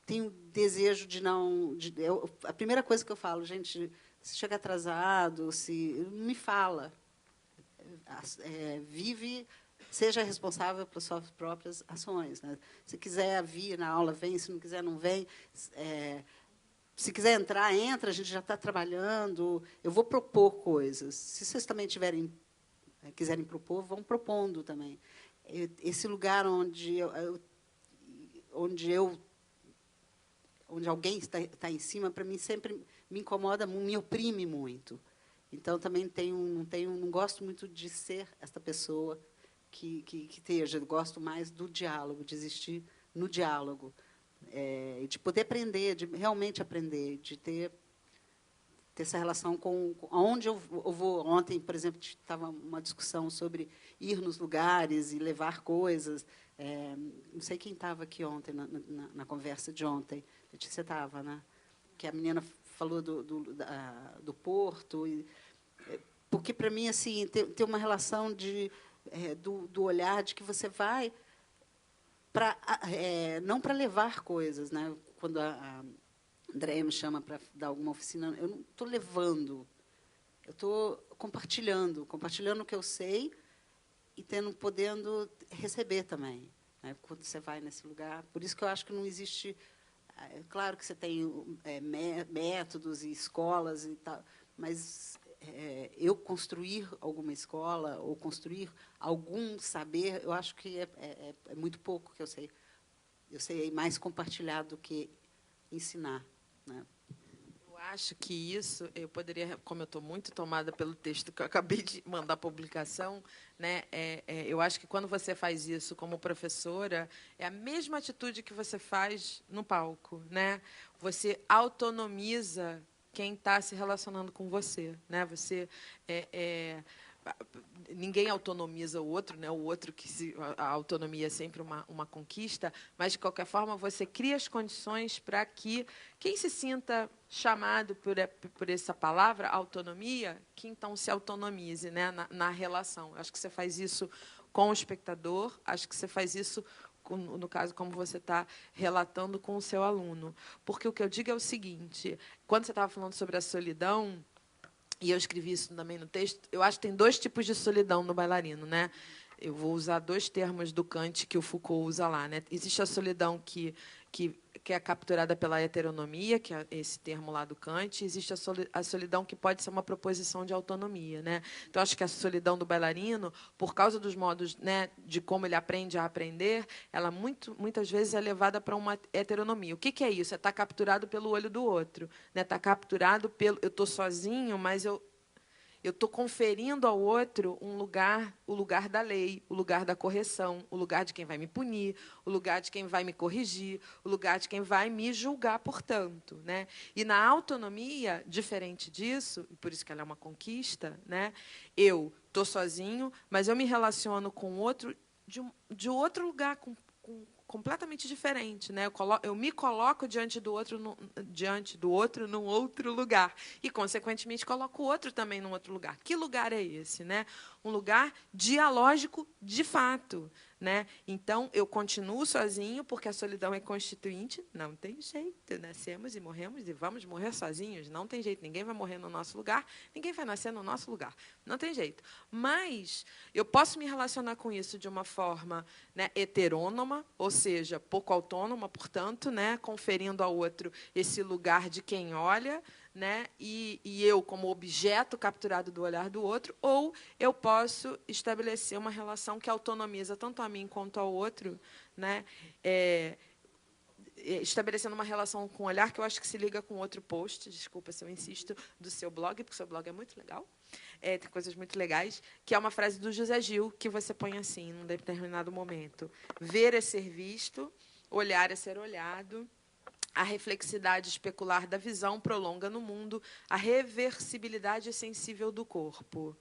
Speaker 2: tenho desejo de não... a primeira coisa que eu falo, gente, se chega atrasado, não me fala. Vive, seja responsável pelas suas próprias ações. Né? Se quiser vir na aula, vem. Se não quiser, não vem. Se quiser entrar, entra. A gente já está trabalhando. Eu vou propor coisas. Se vocês também quiserem propor, vão propondo também. Esse lugar onde alguém está em cima, para mim, sempre me incomoda, me oprime muito. Então, também não gosto muito de ser esta pessoa que esteja. Eu gosto mais do diálogo, de existir no diálogo, de poder aprender, de realmente aprender, de ter essa relação com onde eu vou. Ontem, por exemplo, estava uma discussão sobre ir nos lugares e levar coisas. Não sei quem estava aqui ontem, na conversa de ontem. Letícia estava, né? Que a menina falou do Porto. Porque, para mim, assim, tem uma relação do olhar de que você vai não para levar coisas, né? Quando a Andréia me chama para dar alguma oficina, eu não estou levando, eu estou compartilhando o que eu sei e podendo receber também, né? Quando você vai nesse lugar. Por isso que eu acho que não existe. É claro que você tem métodos e escolas e tal, mas eu construir alguma escola ou construir algum saber, eu acho que é muito pouco que eu sei. Eu sei mais compartilhar do que ensinar, né?
Speaker 1: Eu acho que isso, eu poderia, como eu estou muito tomada pelo texto que eu acabei de mandar para publicação, né? Eu acho que quando você faz isso como professora, é a mesma atitude que você faz no palco, né? Você autonomiza quem está se relacionando com você, né? Você ninguém autonomiza o outro, né? O outro a autonomia é sempre uma conquista, mas de qualquer forma você cria as condições para que quem se sinta chamado por essa palavra autonomia, que então se autonomize, né? Na relação. Acho que você faz isso com o espectador, acho que você faz isso no caso, como você está relatando com o seu aluno. Porque o que eu digo é o seguinte, quando você estava falando sobre a solidão, e eu escrevi isso também no texto, eu acho que tem 2 tipos de solidão no bailarino, né? Eu vou usar 2 termos do Kant que o Foucault usa lá, né? Existe a solidão que é capturada pela heteronomia, que é esse termo lá do Kant, e existe a solidão que pode ser uma proposição de autonomia, né? Então, acho que a solidão do bailarino, por causa dos modos, né, de como ele aprende a aprender, ela muitas vezes é levada para uma heteronomia. O que é isso? É estar capturado pelo olho do outro, né? Estar capturado pelo... Eu estou sozinho, mas eu estou conferindo ao outro o lugar da lei, o lugar da correção, o lugar de quem vai me punir, o lugar de quem vai me corrigir, o lugar de quem vai me julgar, portanto, né? E na autonomia, diferente disso, e por isso que ela é uma conquista, né? Eu estou sozinho, mas eu me relaciono com outro de outro lugar, completamente diferente, né? Eu me coloco diante do outro num outro lugar e, consequentemente, coloco o outro também num outro lugar. Que lugar é esse, né? Um lugar dialógico de fato, né? Então eu continuo sozinho porque a solidão é constituinte. Não tem jeito, nascemos e morremos e vamos morrer sozinhos. Não tem jeito. Ninguém vai morrer no nosso lugar. Ninguém vai nascer no nosso lugar. Não tem jeito. Mas eu posso me relacionar com isso de uma forma, né, heterônoma, ou seja, pouco autônoma, portanto, né, conferindo ao outro esse lugar de quem olha, né, e eu como objeto capturado do olhar do outro, ou eu posso estabelecer uma relação que autonomiza tanto a mim quanto ao outro, né, estabelecendo uma relação com o olhar que eu acho que se liga com outro post, desculpa se eu insisto, do seu blog, porque o seu blog é muito legal, tem coisas muito legais, que é uma frase do José Gil, que você põe assim, num determinado momento. Ver é ser visto, olhar é ser olhado, a reflexidade especular da visão prolonga no mundo a reversibilidade sensível do corpo,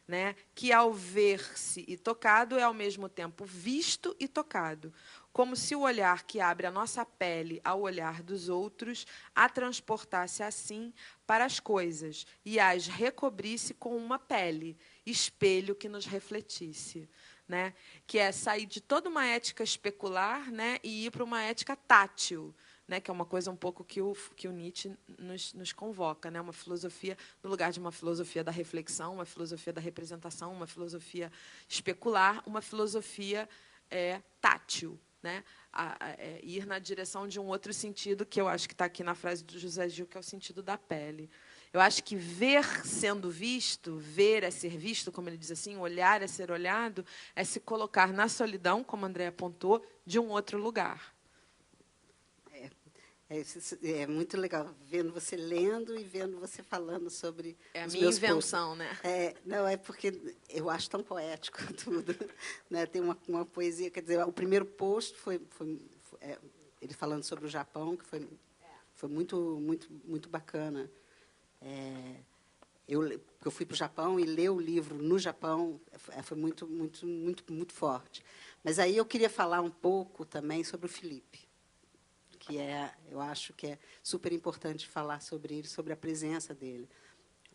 Speaker 1: né? Que, ao ver-se e tocado, é, ao mesmo tempo, visto e tocado, como se o olhar que abre a nossa pele ao olhar dos outros a transportasse, assim, para as coisas e as recobrisse com uma pele, espelho que nos refletisse. Né? Que é sair de toda uma ética especular, né, e ir para uma ética tátil, né, que é uma coisa um pouco que o Nietzsche nos convoca, né, uma filosofia, no lugar de uma filosofia da reflexão, uma filosofia da representação, uma filosofia especular, uma filosofia tátil, né, ir na direção de um outro sentido, que eu acho que está aqui na frase do José Gil, que é o sentido da pele. Eu acho que ver sendo visto, ver é ser visto, como ele diz assim, olhar é ser olhado, é se colocar na solidão, como a Andréia apontou, de um outro lugar.
Speaker 2: É muito legal, vendo você lendo e vendo você falando sobre
Speaker 1: É a
Speaker 2: os
Speaker 1: minha
Speaker 2: meus
Speaker 1: invenção,
Speaker 2: posts.
Speaker 1: né?
Speaker 2: Não, é porque eu acho tão poético tudo. Né? Tem uma poesia, quer dizer, o primeiro post foi ele falando sobre o Japão, que foi muito bacana. Eu fui para o Japão e ler o livro no Japão foi muito forte. Mas aí eu queria falar um pouco também sobre o Felipe, que eu acho que é super importante falar sobre ele, sobre a presença dele,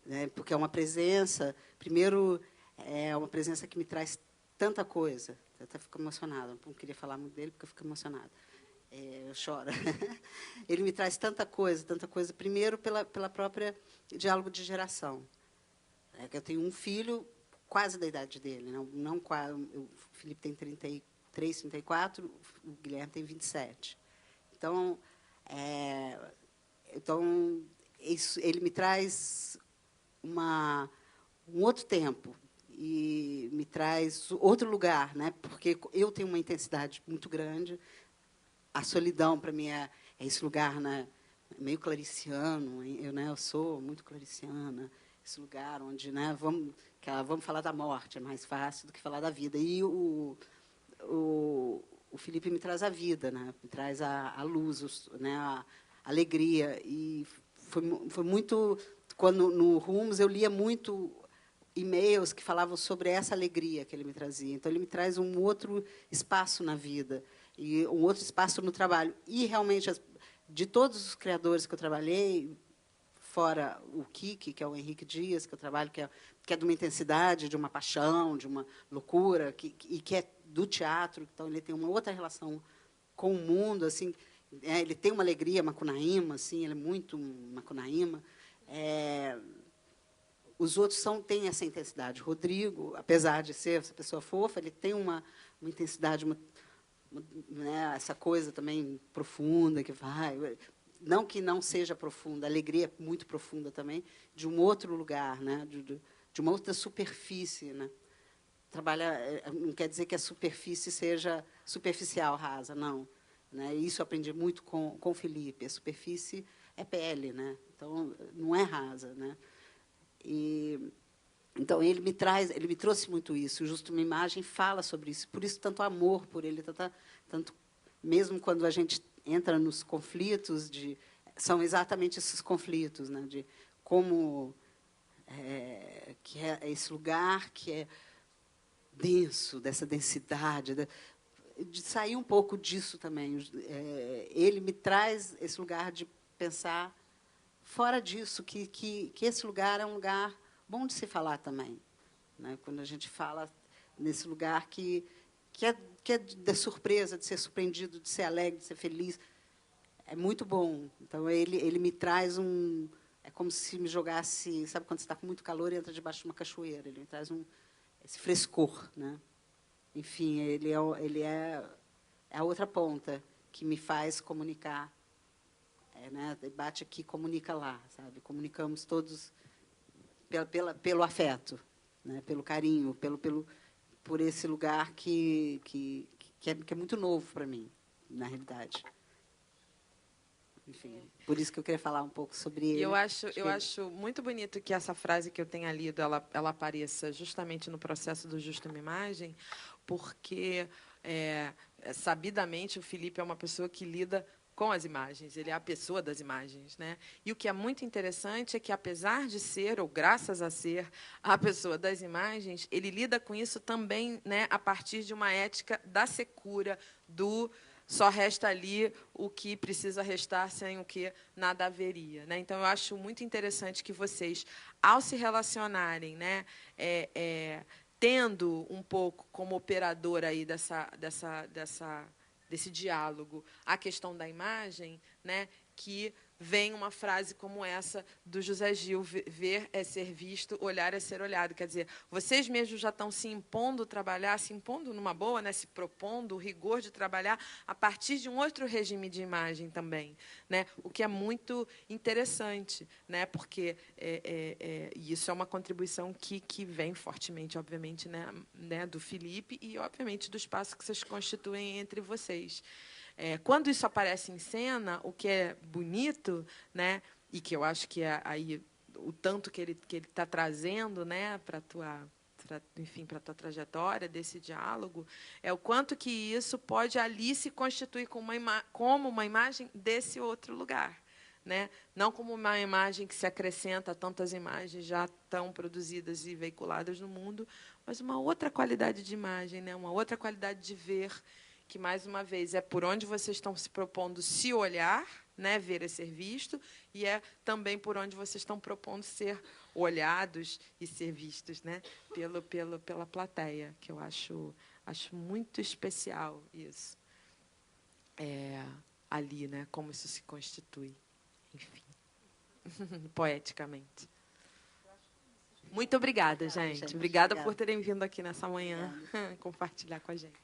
Speaker 2: né? Porque é uma presença, primeiro, é uma presença que me traz tanta coisa, até fico emocionada. Não queria falar muito dele, porque eu fico emocionada. Eu choro. Ele me traz tanta coisa. Primeiro, pela própria diálogo de geração. Eu tenho um filho quase da idade dele. Não quase, o Felipe tem 33, 34, o Guilherme tem 27. Então, ele me traz um outro tempo e me traz outro lugar, né? Porque eu tenho uma intensidade muito grande. A solidão, para mim, é esse lugar, né, meio clariciano. Eu sou muito clariciana. Esse lugar onde, né, vamos falar da morte, é mais fácil do que falar da vida. E o Felipe me traz a vida, né? Me traz a luz, né? A alegria. E foi muito... Quando, no Rumos, eu lia muito e-mails que falavam sobre essa alegria que ele me trazia. Então, ele me traz um outro espaço na vida e um outro espaço no trabalho. E, realmente, de todos os criadores que eu trabalhei, fora o Kiki, que é o Henrique Dias, que eu trabalho, que é de uma intensidade, de uma paixão, de uma loucura, e que é do teatro, então ele tem uma outra relação com o mundo, assim, ele tem uma alegria macunaíma, assim, ele é muito macunaíma. Os outros têm essa intensidade. Rodrigo, apesar de ser essa pessoa fofa, ele tem uma intensidade, né, essa coisa também profunda que vai... Não que não seja profunda, a alegria é muito profunda também, de um outro lugar, né, de uma outra superfície, né? Não quer dizer que a superfície seja superficial, rasa, não. Né? Isso eu aprendi muito com o Felipe. A superfície é pele, né? Então, não é rasa. Né? Então, ele me trouxe muito isso. O Justo Uma Imagem fala sobre isso. Por isso, tanto amor por ele, tanto mesmo quando a gente entra nos conflitos, são exatamente esses conflitos, né? De como que é esse lugar que é denso, dessa densidade, de sair um pouco disso também. Ele me traz esse lugar de pensar fora disso, que esse lugar é um lugar bom de se falar também. Né? Quando a gente fala nesse lugar que é da surpresa, de ser surpreendido, de ser alegre, de ser feliz, é muito bom. Então, ele me traz é como se me jogasse... Sabe quando você está com muito calor e entra debaixo de uma cachoeira? Ele me traz esse frescor. Né? Enfim, ele é a outra ponta que me faz comunicar. Né? Bate aqui, comunica lá. Sabe? Comunicamos todos pelo afeto, né? Pelo carinho, por esse lugar que é muito novo para mim, na realidade. Enfim, por isso que eu queria falar um pouco sobre ele.
Speaker 1: Eu acho muito bonito que essa frase que eu tenha lido, ela apareça justamente no processo do Justo Uma Imagem, porque, sabidamente, o Felipe é uma pessoa que lida com as imagens, ele é a pessoa das imagens. Né? E o que é muito interessante é que, apesar de ser, ou graças a ser, a pessoa das imagens, ele lida com isso também, né, a partir de uma ética da secura, do só resta ali o que precisa restar, sem o que nada haveria. Né? Então, eu acho muito interessante que vocês, ao se relacionarem, né, tendo um pouco como operador aí desse diálogo a questão da imagem, né, que vem uma frase como essa do José Gil: ver é ser visto, olhar é ser olhado. Quer dizer, vocês mesmos já estão se impondo trabalhar, se impondo numa boa, né, se propondo o rigor de trabalhar a partir de um outro regime de imagem também. Né, o que é muito interessante, né, porque isso é uma contribuição que vem fortemente, obviamente, né, do Felipe e, obviamente, do espaço que vocês constituem entre vocês. Quando isso aparece em cena, o que é bonito, né, e que eu acho que é aí o tanto que ele está trazendo, né, para a tua trajetória desse diálogo, é o quanto que isso pode ali se constituir como uma imagem desse outro lugar. Né? Não como uma imagem que se acrescenta a tantas imagens já tão produzidas e veiculadas no mundo, mas uma outra qualidade de imagem, né? Uma outra qualidade de ver, que, mais uma vez, é por onde vocês estão se propondo se olhar, né, ver é ser visto, e é também por onde vocês estão propondo ser olhados e ser vistos, né, pela plateia, que eu acho Acho muito especial isso. Ali, né? Como isso se constitui. Enfim. Poeticamente. Muito obrigada, gente. Obrigada por terem vindo aqui nessa manhã compartilhar com a gente.